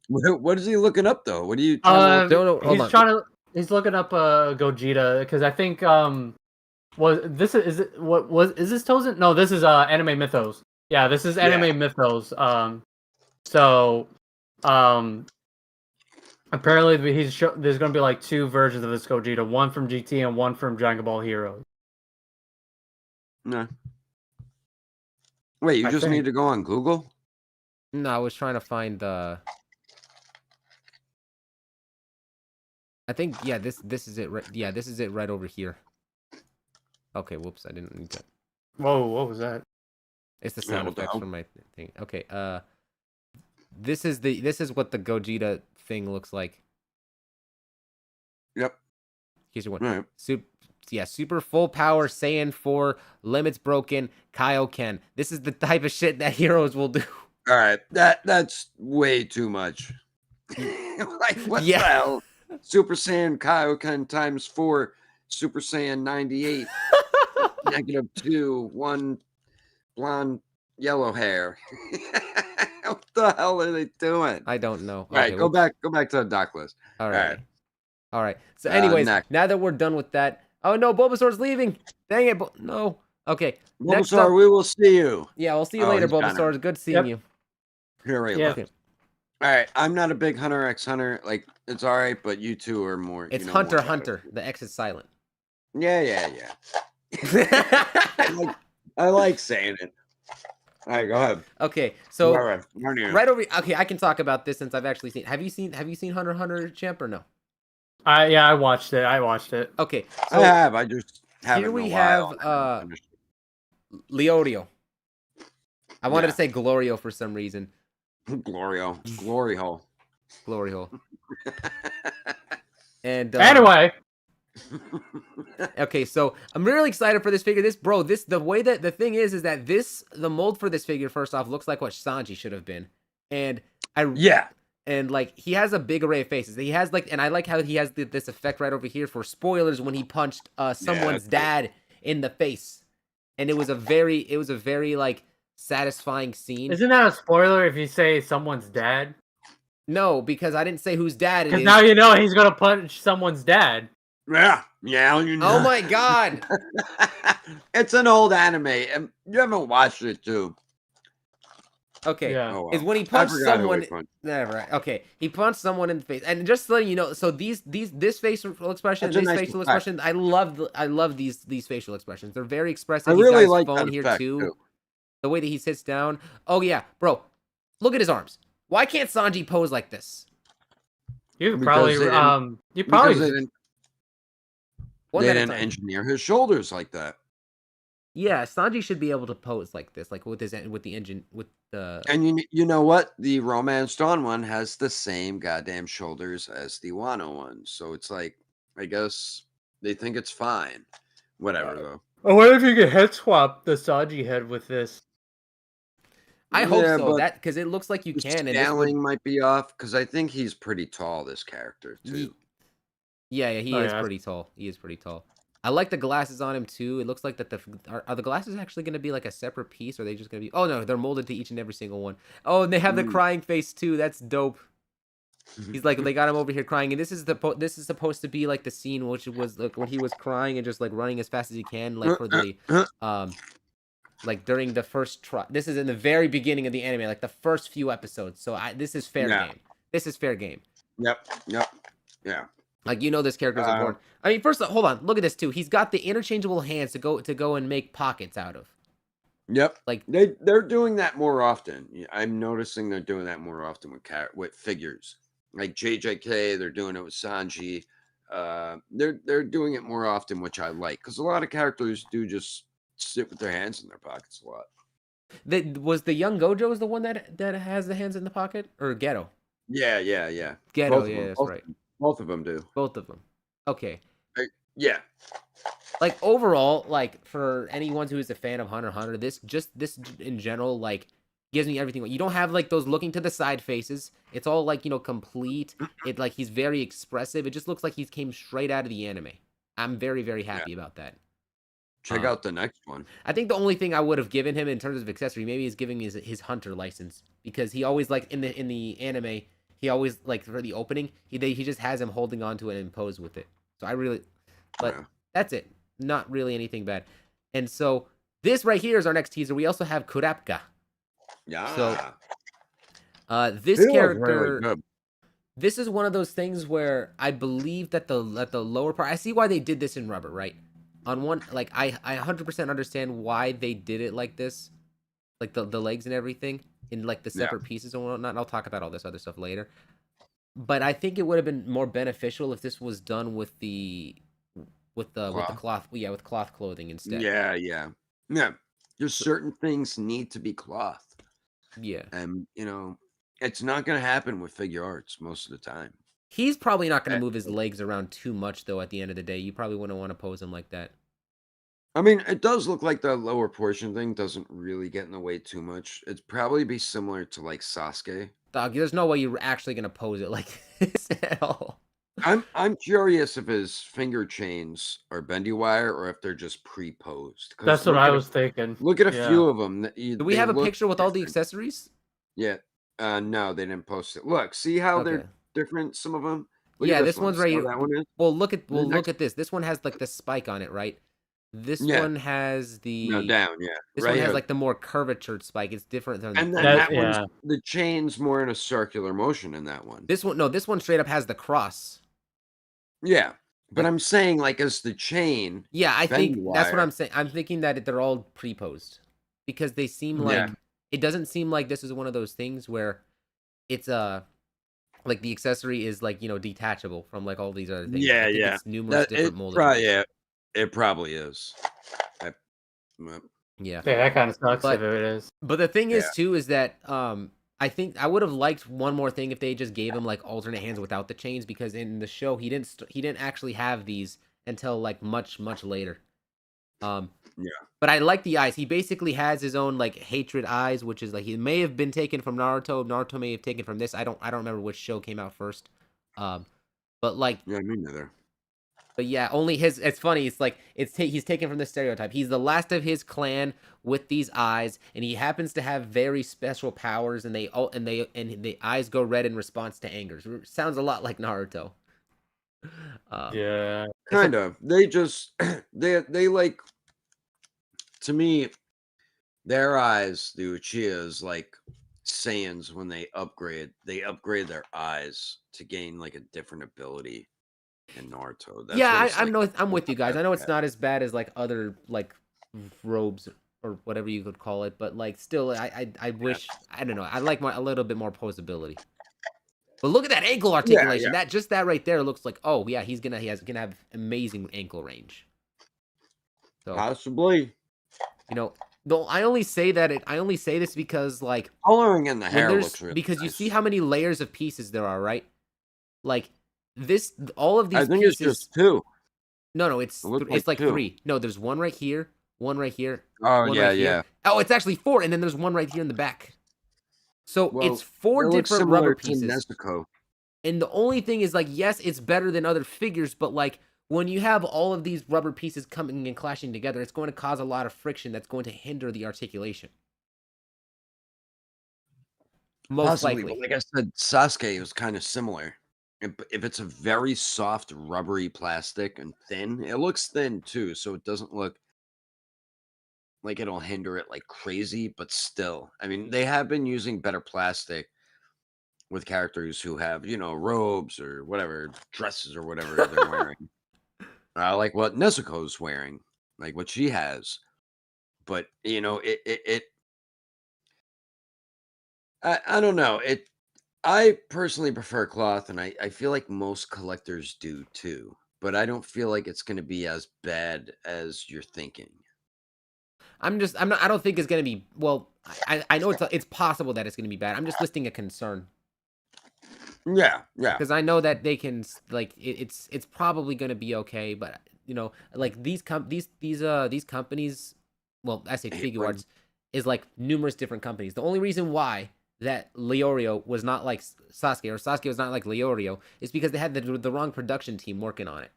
What is he looking up though? What are you trying to look hold on. he's looking up Gogeta because I think is this Tozen? No, this is Anime Mythos. Yeah, this is Anime Mythos. So apparently there's gonna be like 2 versions of this Gogeta, one from GT and one from Dragon Ball Heroes. No. Wait, you just need to go on Google? No, I was trying to find the. I think this is it. Right, yeah, this is it right over here. Okay, whoops, I didn't need to. Whoa, what was that? It's the sound effects from my thing. Okay, this is what the Gogeta thing looks like. Yep. Here's your one. Right. Super full power Saiyan 4, limits broken, Kaioken. This is the type of shit that heroes will do. All right, that's way too much. Like what the hell? Super Saiyan Kaioken times 4, Super Saiyan 98, -2, 1 blonde yellow hair. What the hell are they doing? I don't know. All right, go back to the doc list. All right. So anyways, now that we're done with that. Oh no, Bulbasaur's leaving. Dang it, no. Okay. Bulbasaur, we will see you. Yeah, we'll see you later, Bulbasaur. It's good seeing you. Here we go. All right, I'm not a big Hunter x Hunter. Like, it's all right, but you two are more. It's Hunter Hunter. The X is silent. Yeah. I like saying it. All right, go ahead. Okay, so right over. Okay, I can talk about this since I've actually seen. Have you seen Hunter x Hunter, champ, or no? I watched it. Okay, so I have. I just haven't. Here we have Leorio. I wanted to say Glorio for some reason. Glorio. Glory hole. Glory hole. And anyway. Okay, so I'm really excited for this figure. The thing is that the mold for this figure, first off, looks like what Sanji should have been. And and like he has a big array of faces. He has and I like how he has this effect right over here for spoilers when he punched someone's dad in the face. And it was a very like satisfying scene. Isn't that a spoiler if you say someone's dad? No, because I didn't say whose dad it is. Because now you know he's gonna punch someone's dad. Yeah, you know. Oh my god! It's an old anime, and you haven't watched it too. Okay, is when he punched someone. Never. Okay, he punched someone in the face, and just to let you know, so this facial expression, facial expression, I love these facial expressions. They're very expressive. I really like that here effect too. The way that he sits down. Oh yeah, bro, look at his arms. Why can't Sanji pose like this? You probably they didn't engineer his shoulders like that. Yeah, Sanji should be able to pose like this, like with the engine, with the. And you know what? The Romance Dawn one has the same goddamn shoulders as the Wano one, so it's like, I guess they think it's fine. Whatever though. I wonder if you could head swap the Sanji head with this. I hope so. That because it looks like you can. The scaling might be off because I think he's pretty tall. This character too. Yeah, he is pretty tall. He is pretty tall. I like the glasses on him too. It looks like that are the glasses actually going to be like a separate piece, or are they just going to be? Oh no, they're molded to each and every single one. Oh, and they have the crying face too. That's dope. He's like they got him over here crying, and this is supposed to be like the scene which was like when he was crying and just like running as fast as he can, like for the like during the first try. This is in the very beginning of the anime, like the first few episodes. So this is fair game. This is fair game. Yep. Yeah. Like this character's important. I mean, first, hold on. Look at this too. He's got the interchangeable hands to go and make pockets out of. Yep. Like they're doing that more often. I'm noticing they're doing that more often with figures. Like JJK, they're doing it with Sanji. They're doing it more often, which I like because a lot of characters do just sit with their hands in their pockets a lot. Was the young Gojo is the one that has the hands in the pocket, or Ghetto? Yeah. Ghetto, Both of yeah, them. that's right. Both of them do. Both of them. Okay. Yeah. Like overall, like for anyone who is a fan of Hunter x Hunter, this in general like gives me everything. You don't have like those looking to the side faces. It's all like complete. It like he's very expressive. It just looks like he came straight out of the anime. I'm very very happy about that. Check out the next one. I think the only thing I would have given him in terms of accessory maybe is giving me his hunter license, because he always like in the anime he always like for the opening he just has him holding on to it and pose with it. So I really, but that's it. Not really anything bad. And so this right here is our next teaser. We also have Kurapika. Yeah. So this character, really this is one of those things where I believe that the lower part, I see why they did this in rubber, right? On one, like I 100% understand why they did it like this, like the legs and everything in like the separate pieces and whatnot. And I'll talk about all this other stuff later. But I think it would have been more beneficial if this was done with the cloth, with cloth clothing instead. Yeah. Just certain things need to be cloth. Yeah. And it's not going to happen with Figuarts most of the time. He's probably not going to move his legs around too much, though. At the end of the day, you probably wouldn't want to pose him like that. I mean, it does look like the lower portion thing doesn't really get in the way too much. It'd probably be similar to like Sasuke. Dog, there's no way you're actually going to pose it like this at all. I'm curious if his finger chains are bendy wire or if they're just pre-posed. That's what I was thinking. Look at a few of them. Do we have a picture with all the accessories? Yeah. No, they didn't post it. Look, see how they're different, some of them? Look this one's right here. That one is? Well, look at this. This one has like the spike on it, right? This one has the down, This one has like the more curvature spike. It's different than and that one's the chain's more in a circular motion in that one. This one straight up has the cross. Yeah. But I'm saying, like, as the chain. Yeah, I think that's what I'm saying. I'm thinking that they're all pre-posed because they seem like it doesn't seem like this is one of those things where it's like the accessory is like detachable from like all these other things. Yeah, it's numerous different moldings. It probably is. Yeah, that kind of sucks if it is. But the thing is too is that I think I would have liked one more thing if they just gave him like alternate hands without the chains, because in the show he didn't actually have these until like much later. But I like the eyes. He basically has his own like hatred eyes, which is like he may have been taken from Naruto. Naruto may have taken from this. I don't remember which show came out first. But like me neither. But yeah, only his. It's funny. It's like he's taken from the stereotype. He's the last of his clan with these eyes, and he happens to have very special powers. And the eyes go red in response to anger. Sounds a lot like Naruto. Yeah, kind of. They just they like, to me, their eyes, the Uchihas, like Saiyans when they upgrade their eyes to gain like a different ability. In Naruto. I'm with you guys. I know it's not as bad as like other like robes or whatever you could call it, but like still, I wish, I don't know, I like a little bit more posability. But look at that ankle articulation. That right there looks like, oh yeah, he's gonna have amazing ankle range. So possibly, though I only say this because like coloring in the hair looks really because nice. You see how many layers of pieces there are, right? Like. All of these I think pieces, it's just two. No, it's like two. Three. No, there's one right here, one right here. Oh, yeah, yeah. Oh, it's actually four, and then there's one right here in the back. So it's four different rubber pieces. And the only thing is, like, yes, it's better than other figures, but like when you have all of these rubber pieces coming and clashing together, it's going to cause a lot of friction that's going to hinder the articulation. Most likely. But like I said, Sasuke was kind of similar. If it's a very soft, rubbery plastic and thin, it looks thin too, so it doesn't look like it'll hinder it like crazy, but still. I mean, they have been using better plastic with characters who have, robes or whatever, dresses or whatever they're wearing. Like what Nezuko's wearing, like what she has. But, I don't know. I personally prefer cloth, and I feel like most collectors do too. But I don't feel like it's going to be as bad as you're thinking. I don't think it's gonna be. Well, I know it's possible that it's gonna be bad. I'm just listing a concern. Yeah. Because I know that they can like it's probably gonna be okay, but like these companies, well, I say Figuarts is like numerous different companies. The only reason why that Leorio was not like Sasuke or Sasuke was not like Leorio is because they had the wrong production team working on it.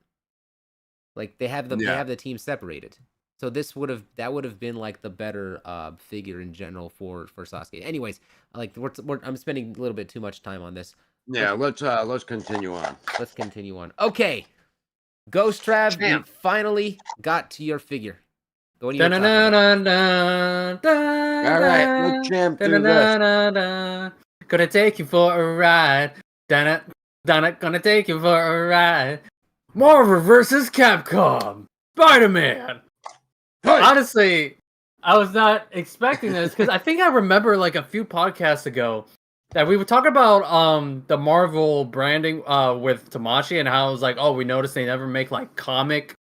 Like they have the team separated. So that would have been like the better figure in general for Sasuke. Anyways, like I'm spending a little bit too much time on this. Yeah, let's continue on. Let's continue on. Okay, Ghost Trav, we finally got to your figure. What are you talking about? All right, let's jam through this. Gonna take you for a ride. Gonna take you for a ride. Marvel versus Capcom. Spider-Man. Hey! Honestly, I was not expecting this because I think I remember like a few podcasts ago that we were talking about the Marvel branding with Tamashi and how it was like, oh, we noticed they never make like comic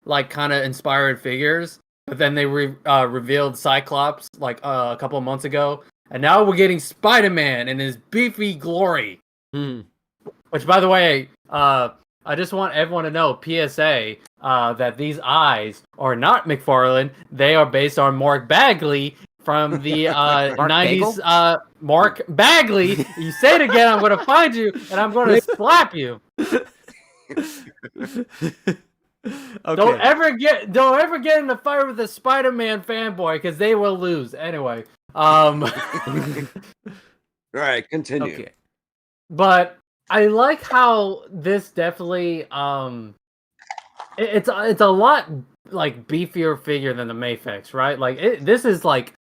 like kind of inspired figures, but then they revealed Cyclops like a couple of months ago, and now we're getting Spider-Man in his beefy glory. Which, by the way, I just want everyone to know, PSA, that these eyes are not McFarlane. They are based on Mark Bagley from the 90s. Mark Bagley. You say it again, I'm going to find you, and I'm going to slap you. Okay. Don't ever get in a fight with a Spider-Man fanboy, because they will lose. Anyway. All right, continue. Okay. But I like how this definitely it's a lot like beefier figure than the Mayfix, right? Like this is like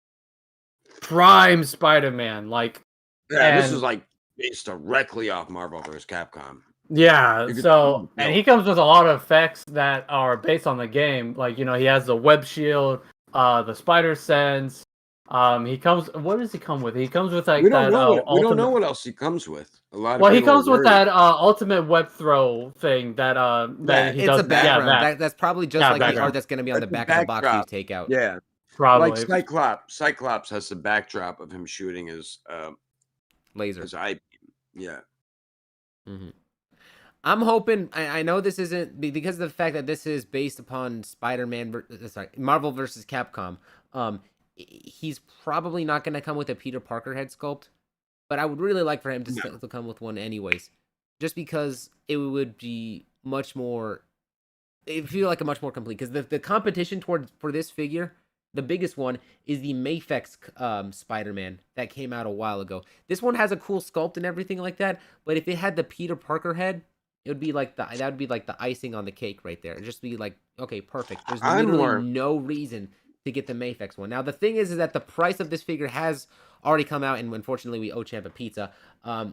prime Spider-Man, like this is like based directly off Marvel vs. Capcom. Yeah, so and he comes with a lot of effects that are based on the game. Like, he has the web shield, the spider sense. He comes. What does he come with? He comes with like we don't that. Know we don't know what else he comes with. A lot of well, he comes with that ultimate web throw thing that he it's does. A background. Yeah, that's probably just like the art that's going to be on the back of the box you take out. Yeah, probably. Like Cyclops has the backdrop of him shooting his laser. His eye beam. Yeah. Mm-hmm. I'm hoping. I know this isn't because of the fact that this is based upon Marvel versus Capcom. He's probably not going to come with a Peter Parker head sculpt, but I would really like for him to come with one anyways, just because it would be much more. It feel like a much more complete because the competition for this figure, the biggest one is the Mayfix Spider-Man that came out a while ago. This one has a cool sculpt and everything like that, but if it had the Peter Parker head, it would be like that would be like the icing on the cake right there. It'd just be like, okay, perfect. There's literally no reason to get the Mayfix one. Now the thing is that the price of this figure has already come out, and unfortunately we owe Champ a pizza.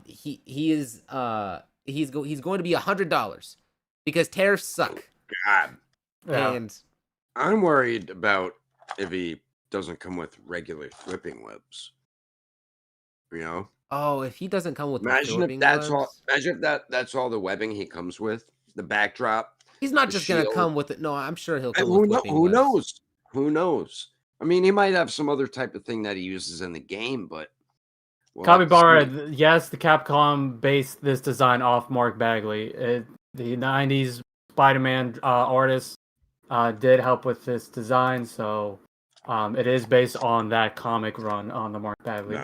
He's going to be $100 because tariffs suck. God. Yeah. And I'm worried about if he doesn't come with regular flipping webs. Oh, if he doesn't come with imagine if that's all the webbing he comes with, the backdrop. He's not just going to come with it. No, I'm sure he'll come with flipping webs. Who knows? I mean, he might have some other type of thing that he uses in the game, but Kabibara, yes, the Capcom based this design off Mark Bagley. The 90s Spider-Man artist did help with this design, so it is based on that comic run on the Mark Bagley.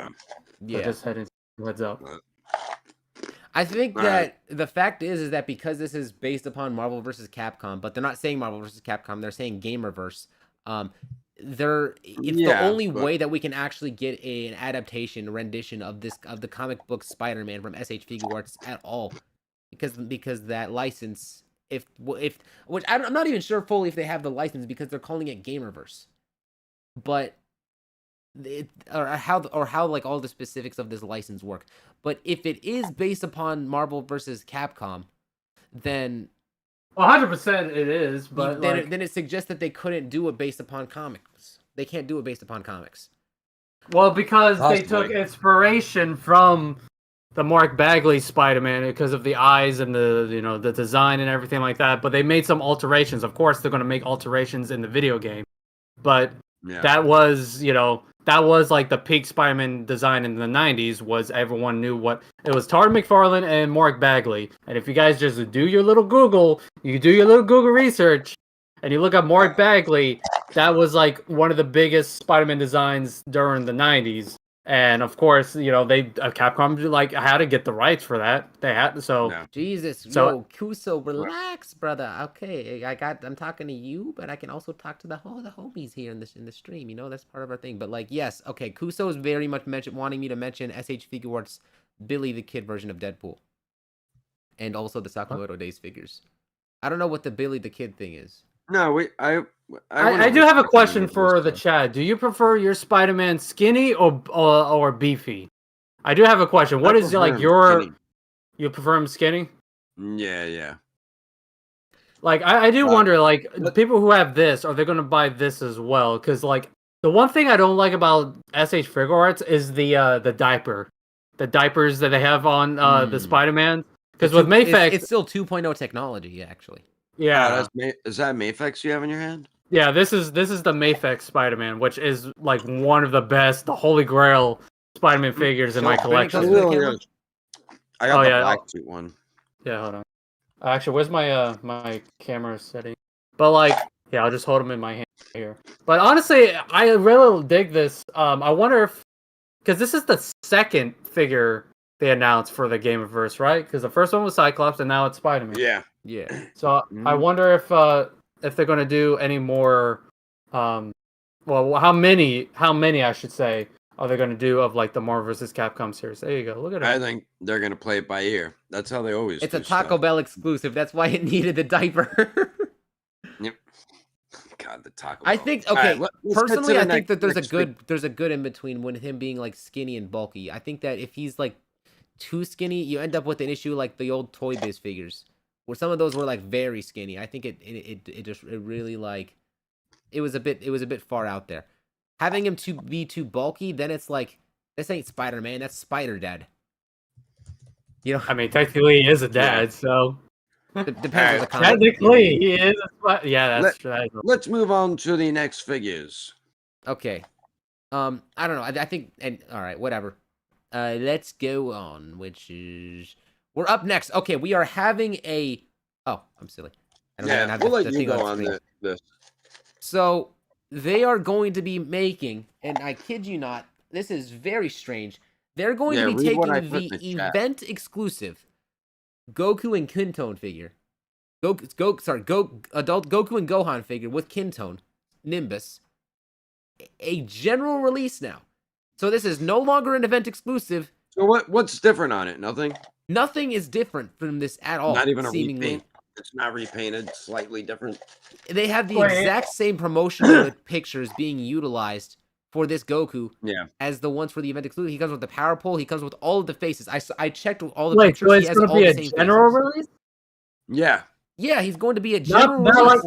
Yeah. So just heads up. I think that the fact is that because this is based upon Marvel vs. Capcom, but they're not saying Marvel vs. Capcom, they're saying Gamerverse. The only way that we can actually get an adaptation, a rendition of the comic book Spider-Man from SH Figuarts at all, because that license, which I'm not even sure fully if they have the license because they're calling it Gamerverse, but how like all the specifics of this license work. But if it is based upon Marvel versus Capcom, then 100% it is, but then it suggests that they couldn't do it based upon comics. They can't do it based upon comics. Well, because they took inspiration from the Mark Bagley Spider-Man because of the eyes and the design and everything like that. But they made some alterations. Of course, they're going to make alterations in the video game, but Yeah. that was, that was like the peak Spider-Man design in the 90s. Was everyone knew what it was? Todd McFarlane and Mark Bagley. And if you guys just do your little Google, you do your little Google research, and you look up Mark Bagley, that was like one of the biggest Spider-Man designs during the 90s. And of course, they Capcom like had to get the rights for that. They had Yeah. Jesus, So- yo, Kuso, relax, brother. Okay, I'm talking to you, but I can also talk to the homies here in the stream. That's part of our thing. But like, yes, okay, Kuso is very much wanting me to mention SH Figuarts Billy the Kid version of Deadpool, and also the Sakamoto Days figures. I don't know what the Billy the Kid thing is. No, I do have a question for the chat. Do you prefer your Spider-Man skinny or beefy? I do have a question. What is like your? Skinny. You prefer him skinny? Yeah. Like I do wonder, like people who have this, are they going to buy this as well? Because like the one thing I don't like about SH Figuarts is the diaper, the diapers that they have on the Spider-Man. Because with Mafex, it's still 2.0 technology, actually. Yeah. Is that Mafex you have in your hand? Yeah, this is the Mafex Spider-Man, which is like one of the best, the holy grail Spider-Man figures in my collection. I got the black suit one. Yeah, hold on. Actually, where's my my camera setting? But like, yeah, I'll just hold them in my hand here. But honestly, I really dig this. I wonder if, because this is the second figure they announced for the Gameverse, right? Because the first one was Cyclops, and now it's Spider-Man. Yeah. So I wonder if they're gonna do any more. Well, how many I should say are they gonna do of like the Marvel vs. Capcom series? There you go. Look at it. I think they're gonna play it by ear. That's how they always. It's a Taco Bell exclusive. That's why it needed the diaper. Yep. God, the Taco. I think okay. Right, personally, I think that there's a good in between when him being like skinny and bulky. I think that if he's like too skinny, you end up with an issue like the old Toy Biz figures, where some of those were like very skinny. I think it just really like it was a bit far out there. Having him to be too bulky, then it's like this ain't Spider-Man, that's Spider-Dad. I mean, technically he is a dad, so depends on the comic. Technically, he is. That's true. Let's move on to the next figures. Okay. I don't know. I think, and all right, whatever. Let's go on. Which is we're up next. Okay, we are having a. Oh, I'm silly. I don't even have we'll the let you thing go on on this. So they are going to be making, and I kid you not, this is very strange. They're going to be taking the event exclusive Goku and Kintone figure. Adult Goku and Gohan figure with Kintone, Nimbus. A general release now. So this is no longer an event exclusive. So what's different on it? Nothing? Nothing is different from this at all. Not even a seemingly. repaint. It's not repainted, slightly different. They have the exact same promotional pictures being utilized for this Goku as the ones for the event exclusive. He comes with the power pole. He comes with all of the faces. I checked all the pictures. So he has all the same general faces. release? Yeah, he's going to be a general release.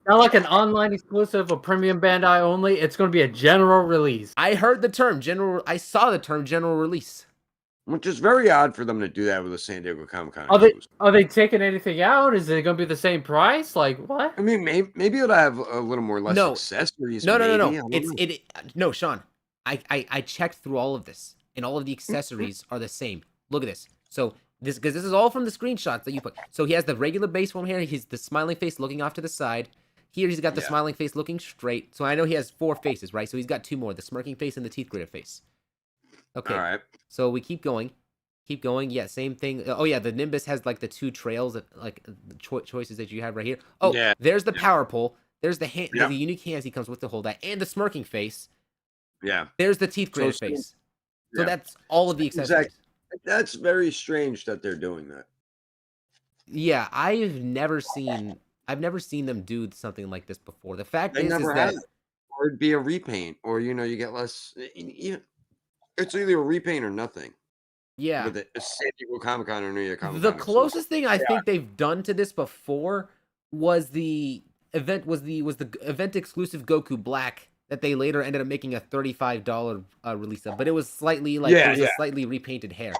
Not like an online exclusive or premium Bandai only. It's going to be a general release. I heard the term general. I saw the term general release. Which is very odd for them to do that with a San Diego Comic-Con. Are they taking anything out? Is it going to be the same price? Like what? I mean, maybe it'll have a little more less accessories. No. No, Sean. I checked through all of this, and all of the accessories are the same. Look at this. So this is all from the screenshots that you put. So he has the regular base form here. He's the smiling face looking off to the side. Here he's got the smiling face looking straight. So I know he has 4 faces, right? So he's got 2 more: the smirking face and the teeth grater face. Okay. All right. So we keep going. Yeah, same thing. Oh yeah, the Nimbus has like the 2 trails, like the choices that you have right here. Oh, there's the power pole. There's the hand, the unique hands he comes with to hold that, and the smirking face. Yeah. There's the teeth grater face. So that's all of the accessories. Exactly. That's very strange that they're doing that. Yeah, I've never seen them do something like this before. The fact is that or it'd be a repaint, or you get less. It's either a repaint or nothing. Yeah. With a San Diego Comic-Con or New York Comic-Con. The closest thing I think they've done to this before was the event event exclusive Goku Black that they later ended up making a $35 release of, but it was slightly a slightly repainted hair,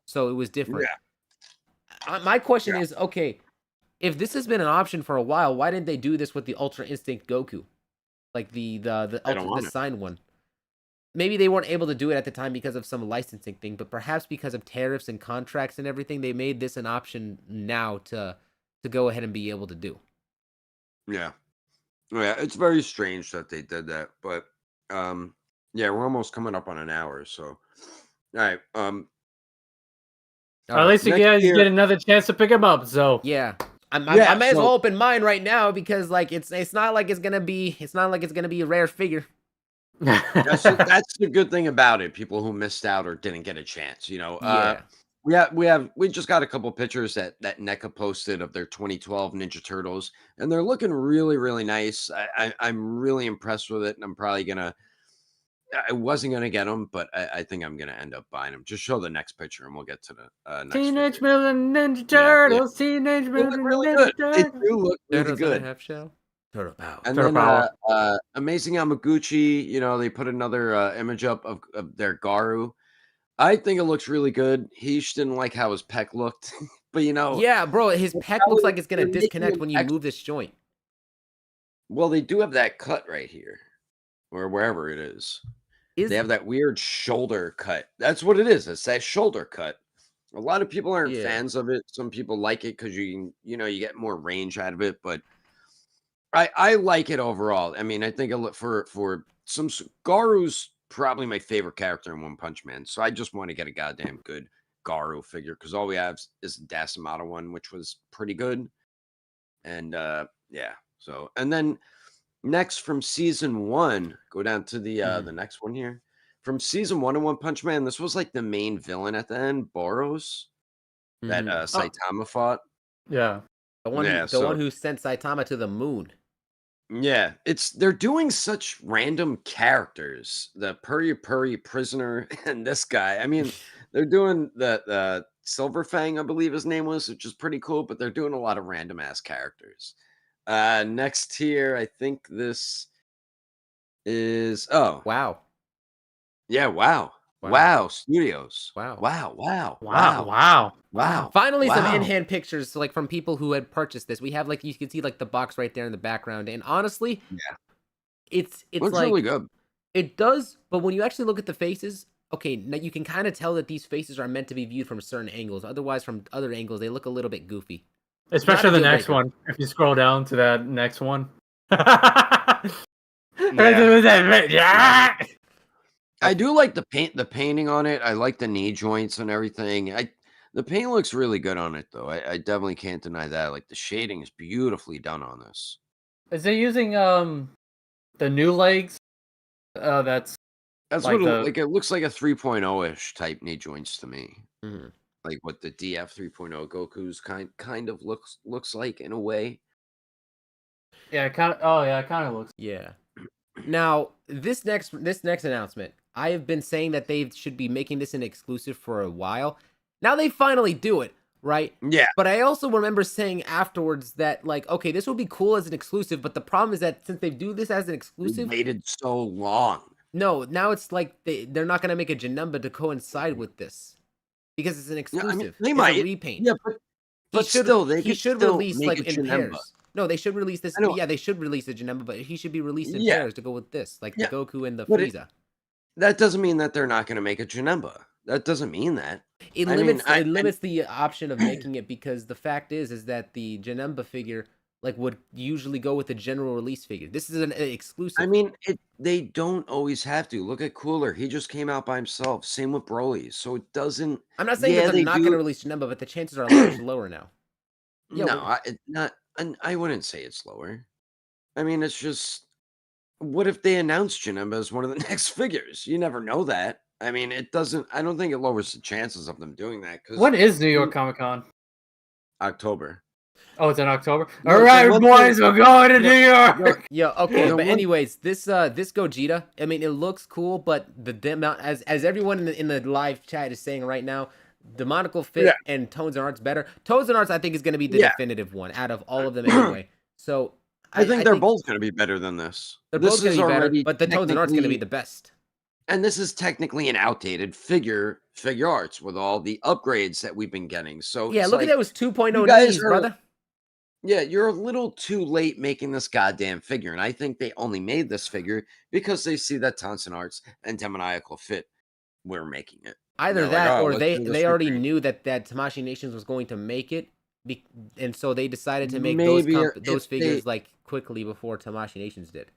so it was different. My question is, okay, if this has been an option for a while, why didn't they do this with the Ultra Instinct Goku? like the I don't want the it. signed one. Maybe they weren't able to do it at the time because of some licensing thing, but perhaps because of tariffs and contracts and everything, they made this an option now to go ahead and be able to do. Yeah. Yeah, it's very strange that they did that, but yeah, we're almost coming up on an hour, so all right. At least you Next guys year, get another chance to pick him up. So Yeah. I yeah, may as well so open mine right now because like it's not like it's gonna be a rare figure. that's the good thing about it. People who missed out or didn't get a chance, Yeah. we just got a couple pictures that NECA posted of their 2012 Ninja Turtles, and they're looking really, really nice. I'm really impressed with it, and I'm probably gonna. I wasn't gonna get them, but I think I'm gonna end up buying them. Just show the next picture, and we'll get to the next Teenage figure. Mutant Ninja Yeah, yeah, Turtles, Teenage they look Mutant really Ninja good. They Turtles. do look really Turtles in a good. half shell. Turtle power. And Turtle then Power. Amazing Yamaguchi, they put another image up of their Garu. I think it looks really good. He just didn't like how his pec looked, but Yeah, bro, his they're pec looks probably like it's gonna they're making disconnect him when you move this joint. well, they do have that cut right here, or wherever it is. They Is have that weird shoulder cut. That's what it is. It's that shoulder cut. A lot of people aren't Yeah. fans of it. Some people like it because you can, you get more range out of it. But I like it overall. I mean, I think for Garu's probably my favorite character in One Punch Man. So I just want to get a goddamn good Garu figure because all we have is the Dasamata one, which was pretty good. And yeah. So and then next from season 1, go down to the next one here. From season 1 of One Punch Man, this was like the main villain at the end, Boros, that Mhm. Oh, Saitama fought. yeah. Yeah, The one so who sent Saitama to the moon. yeah, they're doing such random characters. The Puri Puri prisoner and this guy. I mean, they're doing the Silver Fang, I believe his name was, which is pretty cool, but they're doing a lot of random ass characters. Next here, I think this is Wow. yeah, wow. Wow. Wow, studios. Wow. Wow, wow, Wow. wow, Wow. wow, Finally, some wow. in-hand pictures, like from people who had purchased this. We have like you can see like the box right there in the background, and honestly, Yeah, it's looks really like good. it does. But when you actually look at the faces, okay, now you can kind of tell that these faces are meant to be viewed from certain angles. Otherwise, from other angles, they look a little bit goofy. Not Especially a the deal next breaker. one. If you scroll down to that next one. Yeah. Yeah. I do like the painting on it. I like the knee joints and everything. The paint looks really good on it though. I definitely can't deny that. Like the shading is beautifully done on this. Is it using the new legs? That's That's like what the it looks like a 3.0-ish type knee joints to me. Mhm. Like what the DF 3.0 Goku's kind of looks like in a way. yeah, kind of. Oh yeah, it kind of looks. Yeah. Now, this next announcement, I have been saying that they should be making this an exclusive for a while. Now they finally do it, right? Yeah, But I also remember saying afterwards that like, okay, this would be cool as an exclusive, but the problem is that since they do this as an we exclusive, waited so long. no, now it's like they're not gonna make a Janemba to coincide with this because it's an Yeah, I mean exclusive. they It's a might. repaint. Yeah, but still they He could should still release make a like in Janemba. pairs. No, they should release this. I know. Yeah, they should release the Janemba, but he should be released in Yeah, pairs to go with this, like the yeah. Goku and the But Frieza. that doesn't mean that they're not gonna make a Janemba. That doesn't mean that. I mean, It limits the option of making it because the fact is that the Janemba figure like would usually go with the general release figure. This is an I exclusive. mean, they don't always have to. Look at Cooler. He just came out by himself. Same with Broly. So it doesn't. I'm not saying that Yeah, they're they not going to do. release Janemba, but the chances are much lower now. Yeah, No, not. And I wouldn't say it's lower. I mean, it's just. What if they announce Janemba as one of the next figures? You never know that. I mean, it doesn't. I don't think it lowers the chances of them doing that because When is New York Comic Con? October. Oh, it's in October. The, All the right, one thing. boys, we're going to New The, York. yeah, okay, the but one. anyways, this Gogeta, I mean, it looks cool, but the amount as everyone in the live chat is saying right now, the monocle Yeah. fit and Tones and Arts better. Tones and Arts, I think, is going to be the Yeah. definitive one out of all of them anyway. So I think they're think both going to be better than this. they're This both going is to be better, already but the Tones and Arts going to be technically. the best. And this is technically an outdated Figuarts with all the upgrades that we've been getting. So Yeah, it's look at like those 2.0 you guys knees, are brother. Yeah, you're a little too late making this goddamn figure, and I think they only made this figure because they see that Tonson Arts and Demoniacal Fit were making it. And Either they're like, that, "Oh, or let's they do this they already repaint." knew that Tamashii Nations was going to make it, and so they decided to make Maybe those figures like quickly before Tamashii Nations did.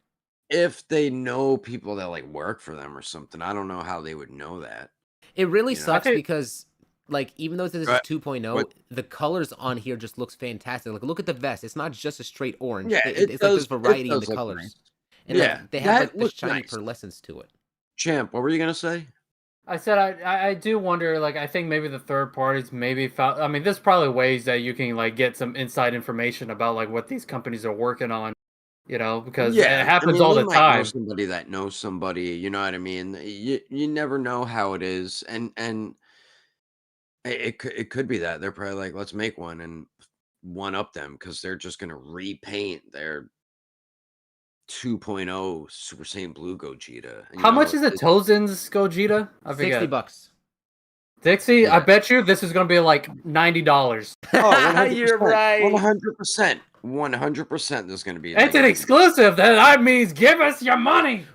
if they know people that like work for them or something. I don't know how they would know that, It really you know. I sucks think because, like, even though this is But 2.0, but the colors on here just looks fantastic. Like, look at the vest; it's not just a straight orange. yeah, It's like there's it variety in the does look nice. colors, and Yeah, like they have that like the looks shiny nice. pearlescence to it. Champ, what were you gonna say? I said I do wonder, like, I think maybe the third parties maybe found, I mean, there's probably ways that you can like get some inside information about like what these companies are working on, because it Yeah, I happens mean, all they the might know time. somebody that knows somebody, you know what I mean? You never know how it is, and it could be that they're probably like, let's make one and one up them because they're just gonna repaint their 2.0 Super Saiyan Blue Gogeta. How much is a Tozen's Gogeta? I forget. $60. Dixie, I Yeah. bet you this is gonna be like $90. Oh, You're 100%. right. 100%. 100% there's gonna be It's an 90. exclusive. That means give us your money.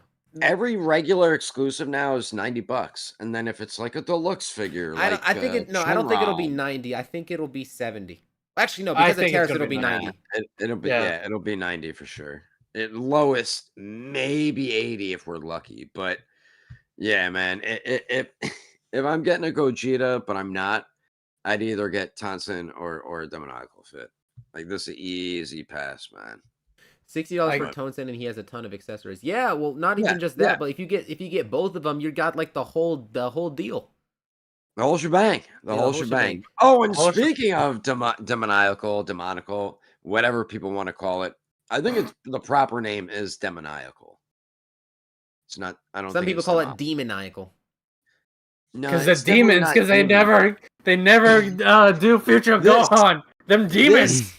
Every regular exclusive now is $90, and then if it's like a deluxe figure, I don't. like I think it. No, I don't think it'll be Shenron, 90. I think it'll be 70. Actually, no, I because of think it's tariffs, gonna it'll be be 90. 90. it'll be Yeah. yeah, it'll be 90 for sure. At lowest, maybe 80 if we're lucky. But yeah, man, if if I'm getting a Gogeta, but I'm not, I'd either get Tonson or a Demoniacal Fit. Like this is an easy pass, man. $60 for I But Tonsen, and he has a ton of accessories. Yeah, well, not yeah, even just yeah, that, but if you get both of them, you got like the whole deal. the whole shebang, the Yeah, the whole whole shebang. shebang. Oh, and Whole sh- speaking of demoniacal, whatever people want to call it, I think it's the proper name is demoniacal. It's not. I don't Some think people it's call it demonic. demoniacal. No, Because the it's definitely demons, not because demon. they never do Future This Gohan. Them demons. this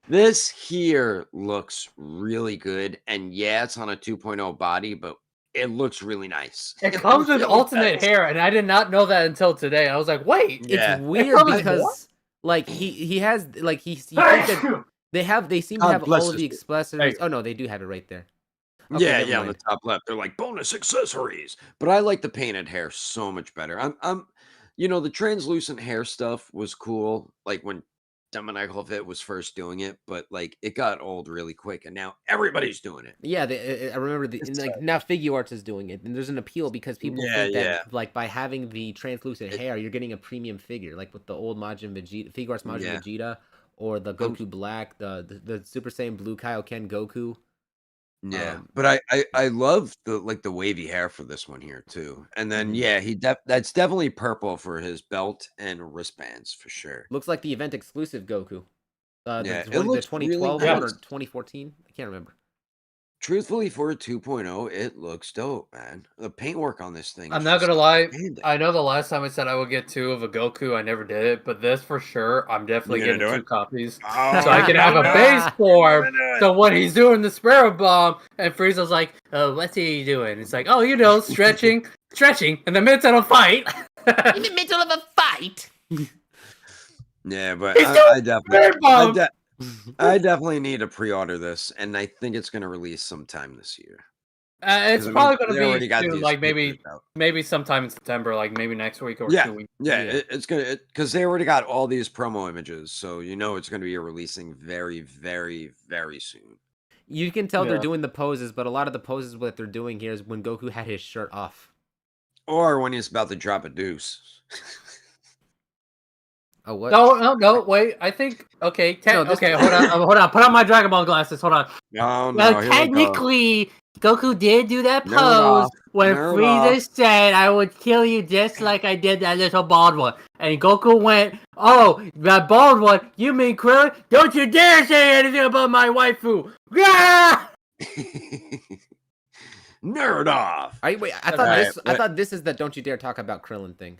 this here looks really good, and yeah, it's on a 2.0 body, but it looks really nice. It It comes with really alternate does. hair, and I did not know that until today. I was like, wait, It's Yeah, it weird comes with what? because like he has like you think that they seem to God have all bless of us. the Hey, accessories. Oh no, they do have it right there. Okay, Yeah, never yeah, on the mind. top left, they're like bonus accessories. But I like the painted hair so much better. The translucent hair stuff was cool, like when Demoniacal Fit was first doing it, but like it got old really quick, and now everybody's doing it. Yeah, I remember and It's like now Figuarts is doing it, and there's an appeal because people yeah, think yeah, that like by having the translucent it, hair, you're getting a premium figure, like with the old Majin Vegeta, Figuarts Majin yeah. Vegeta, or the I'm Goku Black, the Super Saiyan Blue Kaioken Goku. Yeah, Um, but I love the wavy hair for this one here too. And then mhm. yeah, that's definitely purple for his belt and wristbands for sure. Looks like the event exclusive Goku. Yeah, it The looks really 2012 one yeah. or nice. 2014? I can't remember. Truthfully, for a 2.0, it looks dope, man. The paintwork on this thing I'm is not just gonna lie. outstanding. I know the last time I said I would get two of a Goku, I never did it, but this for sure, I'm You definitely gonna getting do two it? copies. So Oh, I you're can have gonna a do it. base You're form. gonna do it. So when he's doing the Sparrow Bomb, and Frieza's like, "Oh, what's he doing?" It's like, "Oh, stretching, stretching." And the minute it'll fight, In the middle of a fight. Yeah, but he's doing I the definitely, Sparrow Bomb. I definitely need to pre-order this, and I think it's gonna release sometime this year. It's Because I mean, probably gonna they be already got soon, these like pictures out. maybe sometime in September, like maybe next week or Yeah, 2 weeks. yeah, Yeah. it's gonna because they already got all these promo images, so you know it's gonna be releasing very, very, very soon. You can tell they're Yeah. doing the poses, but a lot of the poses what they're doing here is when Goku had his shirt off. Or when he's about to drop a deuce. Oh what? No, wait. I think okay. No, this. Okay, hold on. Put on my Dragon Ball glasses. Hold on. No, Well, no, here we go. technically, Goku did do that Nerd pose off, when nerd off. Frieza said, "I would kill you just like I did that little bald one." And Goku went, "Oh, that bald one? You mean Krillin? Don't you dare say anything about my waifu!" Yeah! Nerd off. Wait, I That's thought right. this. I thought this is the "Don't you dare talk about Krillin" thing.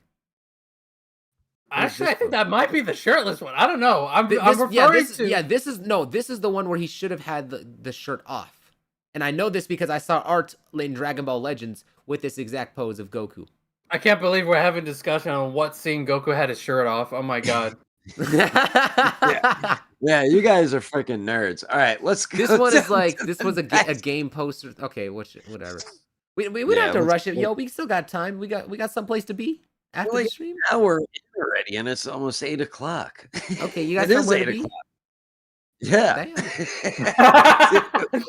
What is Actually, this I think for? that might be the shirtless one. I don't know. I'm referring to. This is no. This is the one where he should have had the shirt off, and I know this because I saw art in Dragon Ball Legends with this exact pose of Goku. I can't believe we're having discussion on what scene Goku had his shirt off. Oh my god. Yeah. Yeah, you guys are freaking nerds. All right, let's go. This one is down like to this the was a next- game poster. Okay, whatever. We don't Yeah, have to let's rush it, go. yo. We still got time. We got someplace to be We're after the like stream. an hour in already, and it's almost 8 o'clock. Okay, you got It is somewhere to 8 be. o'clock. Yeah. Damn. Dude.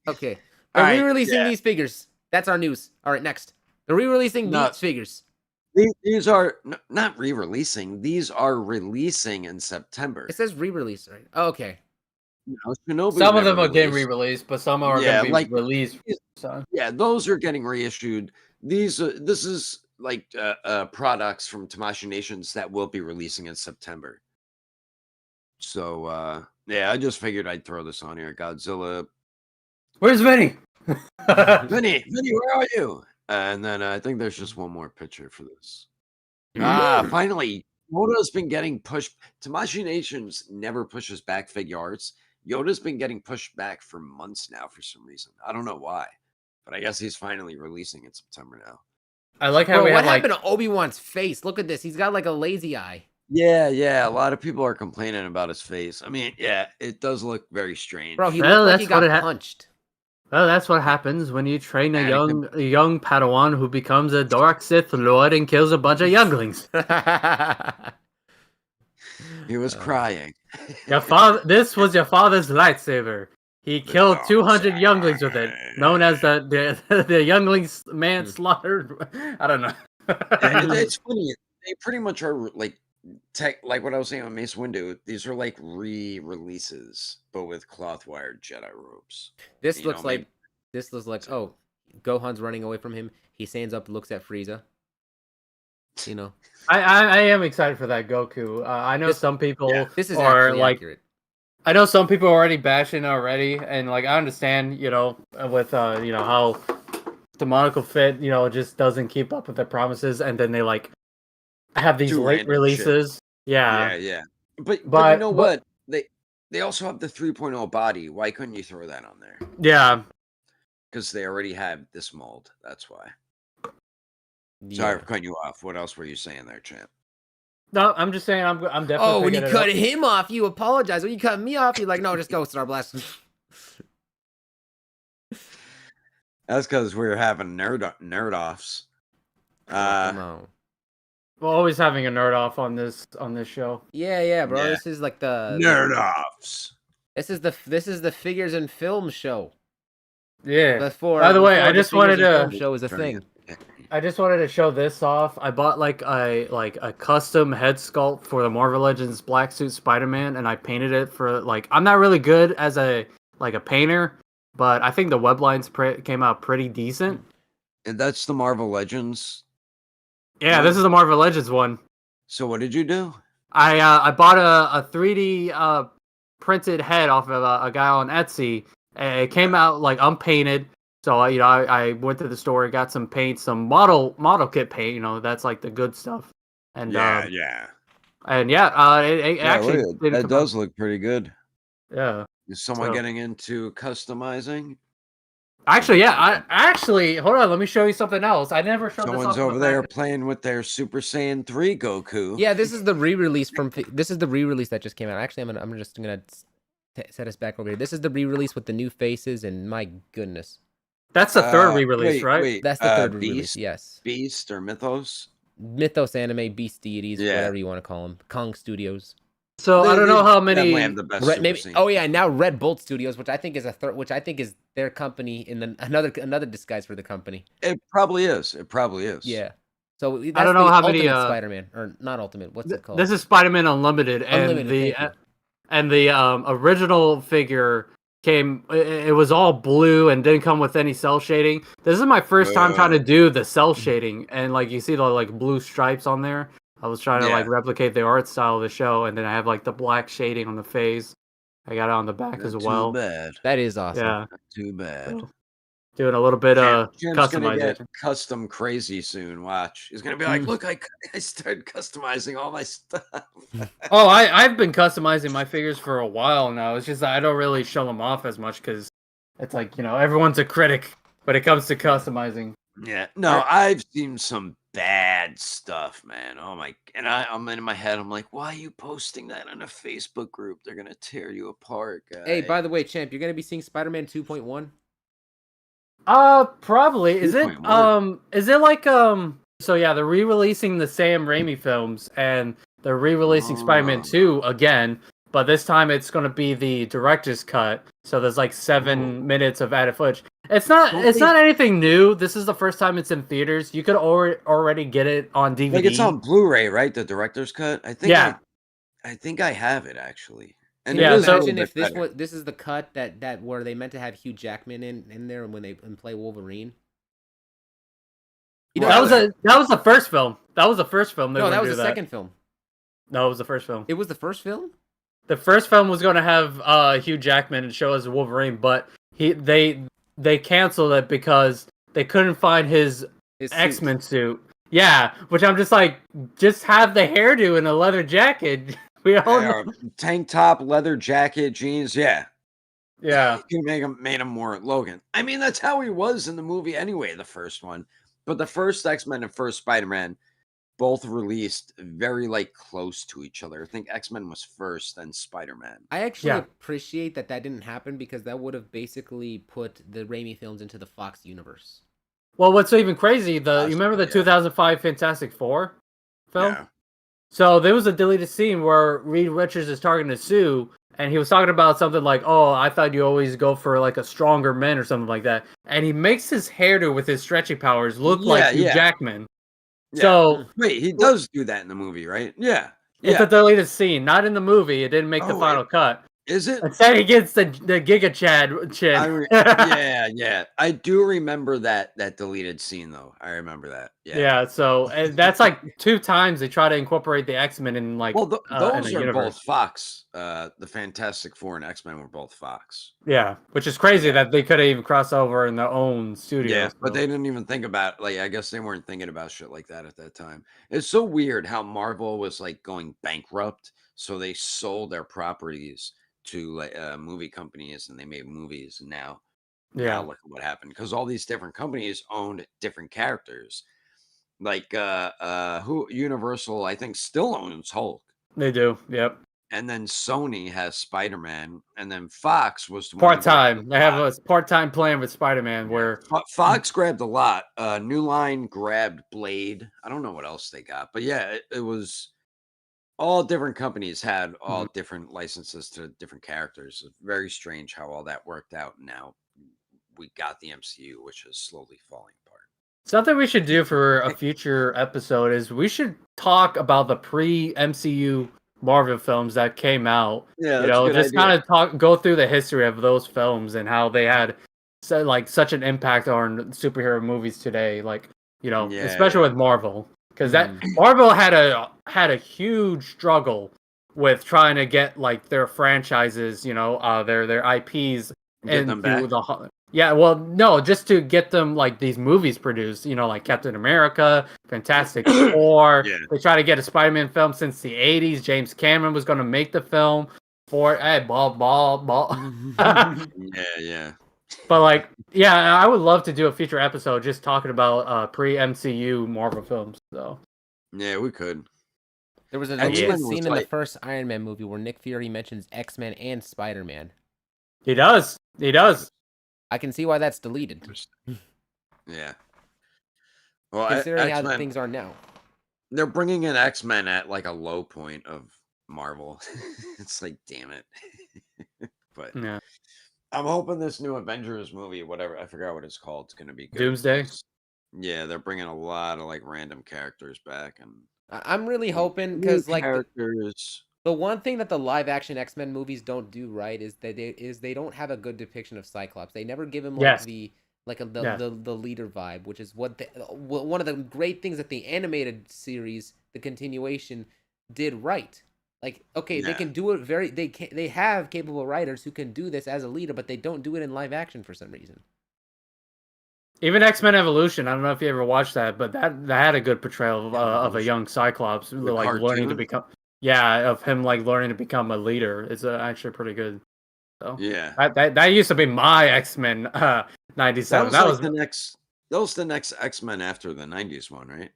Okay, All they're right. re-releasing Yeah. these figures. That's our news. All right, next. They're re-releasing No. these figures. These are not re-releasing. These are releasing in September. It says re-release, right? Oh, okay. No, Shinobu's Some of never them are getting released. re-released, but some are Yeah, going to be like released. these- So. yeah, those are getting reissued. These this is like products from Tamashii Nations that will be releasing in September. So yeah, I just figured I'd throw this on here. Godzilla. Where's Vinny? Vinny, where are you? And then I think there's just one more picture for this. Finally, Yoda's been getting pushed. Tamashii Nations never pushes back Figuarts. Yoda's been getting pushed back for months now for some reason. I don't know why, but I guess he's finally releasing in September now. I like how Bro, we what have like happened to Obi-Wan's face? Look at this. He's got like a lazy eye. Yeah. A lot of people are complaining about his face. I mean, yeah, it does look very strange. Bro, he Well, looked like he that's what got it punched. well, that's what happens when you train a Anakin. young Padawan who becomes a dark Sith Lord and kills a bunch of younglings. He was crying. Your father, this was your father's lightsaber. He killed dark 200 younglings with it, known as the younglings Hmm. manslaughter. I don't know. It's funny. They pretty much are like like what I was saying on Mace Windu. These are like re-releases, but with cloth wired Jedi robes. This You looks know, like oh, Gohan's running away from him. He stands up, looks at Frieza. You know, I am excited for that Goku. I know This- some people this is are actually like. accurate. I know some people are already bashing already, and like I understand, with how the monocle fit, just doesn't keep up with their promises, and then they like have these Do late random releases. Yeah, Yeah. But But- you know what? They also have the 3.0 body. Why couldn't you throw that on there? yeah. Because they already have this mold. That's why. Yeah. Sorry for cutting you off. What else were you saying there, champ? No, I'm just saying I'm definitely. Oh, when you picking it cut up. him off, you apologize. When you cut me off, you're like, no, just go, Starblast. That's because we were having nerd offs. Come on. We're always having a nerd off on this show. Yeah, bro. Yeah. This is like the Nerd offs. This is the figures and film show. Yeah. Before, By the way, I before just figures wanted and to- film show is a thing. I just wanted to show this off. I bought like a custom head sculpt for the Marvel Legends Black Suit Spider-Man, and I painted it for like I'm not really good as a painter, but I think the web lines came out pretty decent. And that's the Marvel Legends. Yeah, this is the Marvel Legends one. So what did you do? I bought a 3D printed head off of a guy on Etsy. And it came out like unpainted. So I went to the store, got some paint, some model kit paint. That's like the good stuff. And yeah. and it actually that does look pretty good. Yeah. Is someone So- getting into customizing? Actually, yeah. Hold on. Let me show you something else. I never showed this Someone's off over there playing with their Super Saiyan 3 Goku. Yeah, this is the re-release this is the re-release that just came out. Actually, I'm just gonna set us back over here. This is the re-release with the new faces, and my goodness, That's the third re-release, right? Wait, that's the third re-release. Beast, Yes, Beast or Mythos? Mythos Anime, Beast Deities, Yeah. whatever you want to call them, Kong Studios. So I don't know how Definitely many. have the best Red, Super maybe. Saiyan. Oh yeah, now Red Bolt Studios, which I think is their company in another disguise for the company. It probably is. Yeah. So that's I don't know the how many, Ultimate Spider-Man, or not Ultimate. What's it called? This is Spider-Man Unlimited, and Unlimited, thank you. the original figure came. It was all blue and didn't come with any cell shading. This is my first time trying to do the cell shading, and like you see the like blue stripes on there. I was trying to like replicate the art style of the show, and then I have like the black shading on the face. I got it on the back as well. Too bad. That is awesome. Yeah, Not too bad. So, doing a little bit Jim's gonna get customization. custom crazy soon. Watch. He's gonna be like, Mm. look, I started customizing all my stuff. Oh, I've been customizing my figures for a while now. It's just that I don't really show them off as much because it's like everyone's a critic when it comes to customizing. Yeah. No, I've seen some bad stuff, man. Oh my! And I'm in my head. I'm like, why are you posting that on a Facebook group? They're gonna tear you apart, Hey, guy. by the way, champ, you're gonna be seeing Spider-Man 2.1. Probably. Is it 2.1. like so yeah, they're re-releasing the Sam Raimi films and they're re-releasing Spider-Man Oh, 2 again, but this time it's going to be the director's cut. So there's like 7 minutes of added footage. It's don't they not anything new. This is the first time it's in theaters. You could already get it on like it's DVD. on Blu-ray, right? The director's cut. Yeah. I think I have it actually, and Can it you Yeah, is a so little imagine bit if this better. was this is the cut that where they meant to have Hugh Jackman in there when they play Wolverine? You know, Well, that was the first film. That was the first film they were no, that going was to the do that. second film. No, it was the first film. It was the first film. The first film was going to have Hugh Jackman and show as Wolverine, but they canceled it because they couldn't find his His suit. X-Men suit. Yeah, which I'm just like, just have the hairdo and a leather jacket. We all know. Tank top, leather jacket, jeans. Yeah, Yeah, you made him more Logan. I mean, that's how he was in the movie anyway. The first one, but the first X-Men and first Spider-Man both released very like close to each other. I think X-Men was first, then Spider-Man. I actually yeah. appreciate that didn't happen because that would have basically put the Raimi films into the Fox universe. Well, what's even crazy, you remember the Yeah. 2005 Fantastic Four film? Yeah. So there was a deleted scene where Reed Richards is talking to Sue, and he was talking about something like, "Oh, I thought you always go for like a stronger man or something like that." And he makes his hairdo with his stretching powers look like Hugh Jackman. Yeah. So Wait, he does do that in the movie, right? Yeah. it's a deleted scene, not in the movie. It didn't make the Oh, final cut. Is it? Instead, he gets the Giga Chad chin. Yeah. I do remember that deleted scene though. I remember that. Yeah. Yeah, so and that's like 2 times they try to incorporate the X-Men in like Well, in those a are universe. both Fox. The Fantastic Four and X-Men were both Fox. Yeah, which is crazy Yeah. that they could have even crossed over in their own studio. Yeah, So. but they didn't even think about like I guess they weren't thinking about shit like that at that time. It's so weird how Marvel was like going bankrupt, so they sold their properties to like movie companies and they made movies. And now Yeah, look at what happened because all these different companies owned different characters. Like who Universal I think still owns Hulk. they do. Yep. And then Sony has Spider-Man, and then Fox was the one who Part grabbed time. They the have lot. a part-time plan with Spider-Man Yeah, where Fox grabbed a lot. New Line grabbed Blade. I don't know what else they got, but yeah, it was all different companies had all different licenses to different characters. It's very strange how all that worked out. Now we got the MCU, which is slowly falling apart. something we should do for a future episode is we should talk about the pre-MCU Marvel films that came out. Yeah, You that's a know, good just idea. kind of go through the history of those films and how they had such an impact on superhero movies today. Like, you know, especially Yeah. with Marvel, because that Marvel had a huge struggle with trying to get like their franchises, you know, their IPs Get them back. into the yeah, well, no, just to get them like these movies produced, you know, like Captain America, Fantastic Four. Yeah. They tried to get a Spider-Man film since the '80s. James Cameron was going to make the film for ball. Yeah. But like, yeah, I would love to do a future episode just talking about pre-MCU Marvel films. So Yeah, we could. There was a X-Men deleted was scene in the like- first Iron Man movie where Nick Fury mentions X-Men and Spider-Man. he does. I can see why that's deleted, Yeah. Well, considering how X-Men, things are now. they're bringing in X-Men at like a low point of Marvel. It's like, damn it. But Yeah. I'm hoping this new Avengers movie, whatever, I forgot what it's called, it's going to be good. Doomsday? Yeah, they're bringing a lot of like random characters back and I'm really hoping new because like characters. the one thing that the live action X-Men movies don't do right is that they don't have a good depiction of Cyclops. They never give him like Yes. the leader vibe, which is what one of the great things that the animated series, the continuation, did right. Like, okay, they Yeah. can do it they have capable writers who can do this as a leader, but they don't do it in live action for some reason. Even X-Men Evolution. I don't know if you ever watched that, but that had a good portrayal of a young Cyclops, like learning to cartoon? become. Yeah, of him like learning to become a leader. It's actually pretty good. So Yeah. that used to be my X-Men '97. That was the next X-Men after the 90s one, right?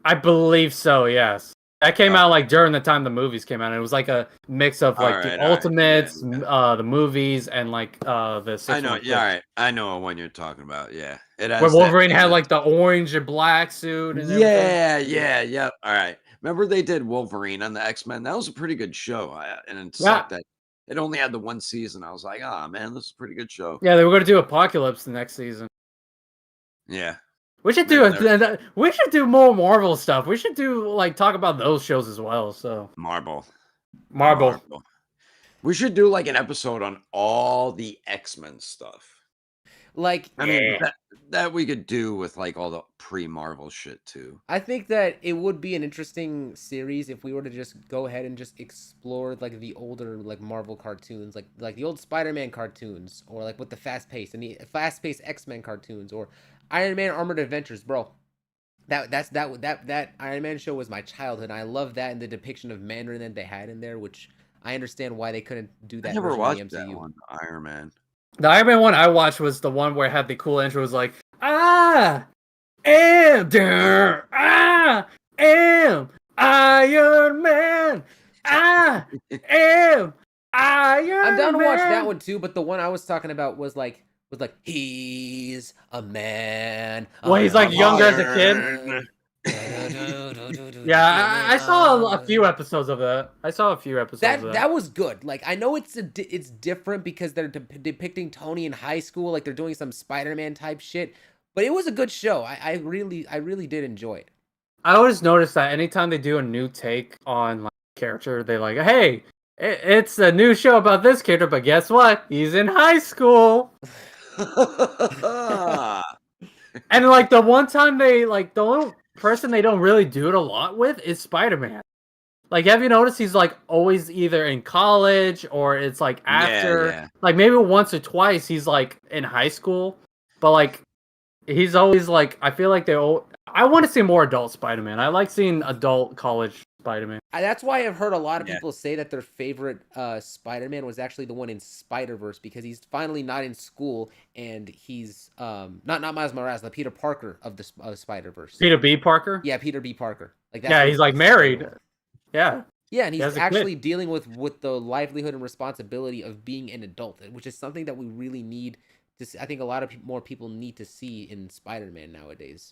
I believe so. Yes, that came out like during the time the movies came out. And it was like a mix of like the Ultimates, the movies, and like the 616. I know. Yeah, all right. I know what you're talking about. Yeah, it has where Wolverine that had like the orange and black suit and everything. Yeah. All right. Remember they did Wolverine on the X-Men? That was a pretty good show. And it sucked that it only had the one season. I was like, oh man, this is a pretty good show. Yeah, they were going to do Apocalypse the next season. Yeah. We should do more Marvel stuff. We should do like talk about those shows as well. So Marvel. We should do like an episode on all the X-Men stuff. Like, I mean, that we could do with like all the pre-Marvel shit too. I think that it would be an interesting series if we were to just go ahead and just explore like the older like Marvel cartoons, like the old Spider-Man cartoons, or like with the fast-paced X-Men cartoons, or Iron Man Armored Adventures, bro. That Iron Man show was my childhood. And I love that and the depiction of Mandarin that they had in there, which I understand why they couldn't do that. I never version watched of the MCU. that one, Iron Man. The Iron Man one I watched was the one where it had the cool intro. It was like, am Iron Man. Am Iron I'm down to Man. watch that one too, but the one I was talking about was like he's a man. Well, he's like younger as a kid. Yeah, I saw a few episodes of that. That was good. Like, I know it's different because they're depicting Tony in high school, like they're doing some Spider-Man type shit. But it was a good show. I really did enjoy it. I always notice that anytime they do a new take on like character, they like, hey, it's a new show about this character, but guess what? He's in high school. And like the one time they like the only person they don't really do it a lot with is Spider-Man. Like, have you noticed he's like always either in college or it's like after, like maybe once or twice he's like in high school, but like he's always like, I feel like I want to see more adult Spider-Man. I like seeing adult college Spider-Man. That's why I've heard a lot of people say that their favorite Spider-Man was actually the one in Spider-Verse, because he's finally not in school and he's not Miles Morales, the Peter Parker of the Spider-Verse. Peter B. Parker? Yeah, Peter B. Parker. Like he's like married. Yeah. Yeah, and he's actually dealing with the livelihood and responsibility of being an adult, which is something that we really need to see. I think a lot of more people need to see in Spider-Man nowadays.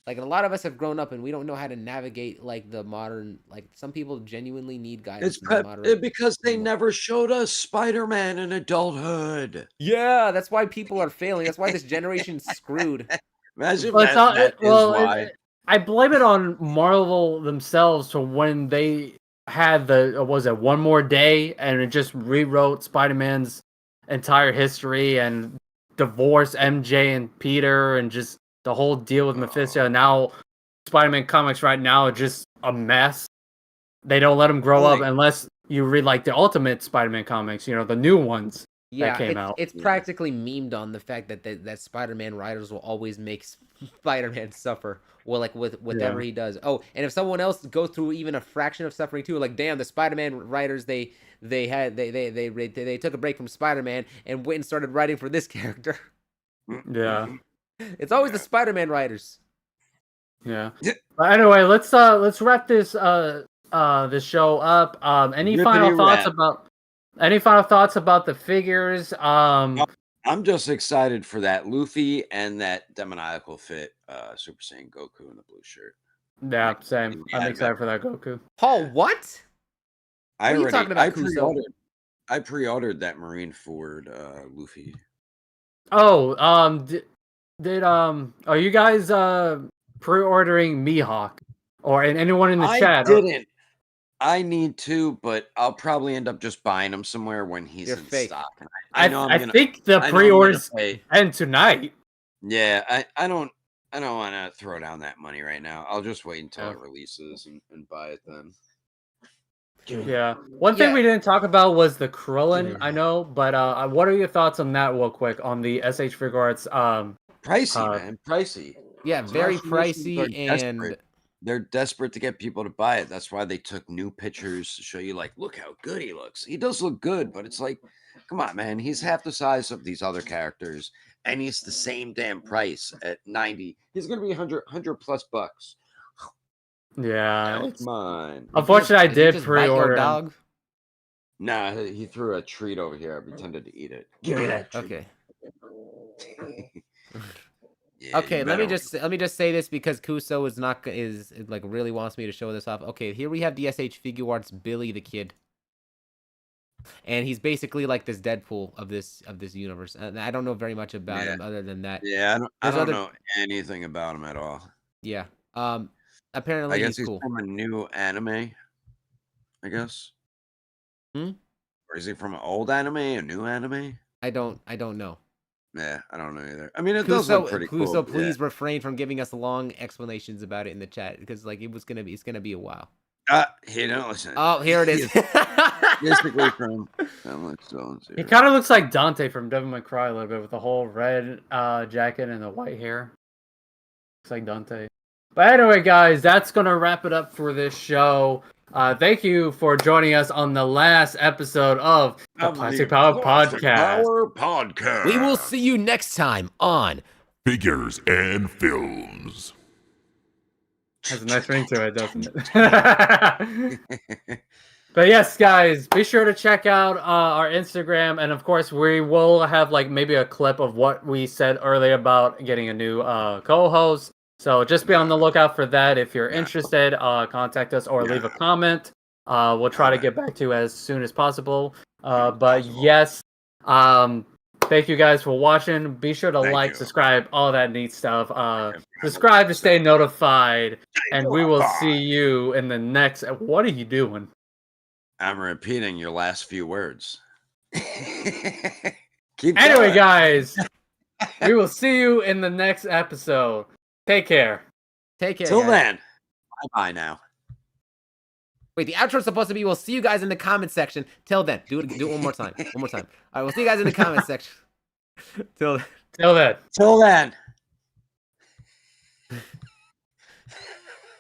Like a lot of us have grown up and we don't know how to navigate like the modern, like some people genuinely need guidance. Because they never showed us Spider-Man in adulthood. Yeah, that's why people are failing. That's why this generation's screwed. Imagine why. I blame it on Marvel themselves for when they had One More Day, and it just rewrote Spider-Man's entire history and divorced MJ and Peter and just the whole deal with Mephisto. Now Spider-Man comics right now are just a mess. They don't let him grow up unless you read like the Ultimate Spider-Man comics, the new ones that came out. It's practically memed on the fact that Spider-Man writers will always make Spider-Man suffer. Well, like with whatever he does. Oh, and if someone else goes through even a fraction of suffering too, like damn, the Spider-Man writers they took a break from Spider-Man and went and started writing for this character. Yeah, it's always the Spider-Man writers. Yeah. But anyway, let's wrap this this show up. Any final thoughts about the figures? I'm just excited for that Luffy and that demoniacal fit Super Saiyan Goku in the blue shirt. Yeah, same. I'm excited for that Goku. Paul, what? I pre-ordered that Marineford Luffy. Oh, are you guys pre-ordering Mihawk or anyone in the chat? I didn't. I need to, but I'll probably end up just buying him somewhere when he's in stock. I think the pre-orders end tonight. Yeah, I don't want to throw down that money right now. I'll just wait until it releases and buy it then. Yeah. One thing we didn't talk about was the Krillin. I know, but what are your thoughts on that, real quick, on the SH Figuarts? Pricey, man, pricey. Yeah, very pricey, and they're desperate to get people to buy it. That's why they took new pictures to show you, like, look how good he looks. He does look good, but it's like, Come on, man. He's half the size of these other characters, and he's the same damn price at 90. He's gonna be 100 plus bucks. Yeah, Come on. unfortunately, I did just bite your pre-order him. dog. Nah, he threw a treat over here. I pretended to eat it. Give me that treat. Okay. Yeah, Okay, you let me better- just say this because Kuso is like really wants me to show this off. Okay, here we have the SH Figuarts Billy the Kid. And he's basically like this Deadpool of this universe. And I don't know very much about him other than that. Yeah, I There's don't other know anything about him at all. yeah. I Apparently guess he's he's cool. from a new anime, I guess. Hmm? Or is he from an old anime, a new anime? I don't know. Yeah, I don't know either. I mean, it does look pretty cool. Kuso, please refrain from giving us long explanations about it in the chat because like it's gonna be a while. He don't listen. Oh, here it is. Basically from He kind of looks like Dante from Devil May Cry a little bit with the whole red jacket and the white hair. Looks like Dante. But anyway, guys, that's gonna wrap it up for this show. Thank you for joining us on the last episode of the Plastic Power Podcast. We will see you next time on Figures and Films. Has a nice ring to it, doesn't it? But yes, guys, be sure to check out our Instagram, and of course, we will have like maybe a clip of what we said earlier about getting a new co-host. So just be on the lookout for that. If you're interested, contact us or leave a comment. We'll try to get back to you as soon as possible. But yes, thank you guys for watching. Be sure to subscribe, all that neat stuff. Subscribe to stay notified, and we will see you in the next. What are you doing? I'm repeating your last few words. Anyway, guys, we will see you in the next episode. Take care. Take care. Till guys. then, bye now. Wait, the outro's supposed to be we'll see you guys in the comment section. Till then. Do it one more time. One more time. All right, we'll see you guys in the comment section. Till then. Till then.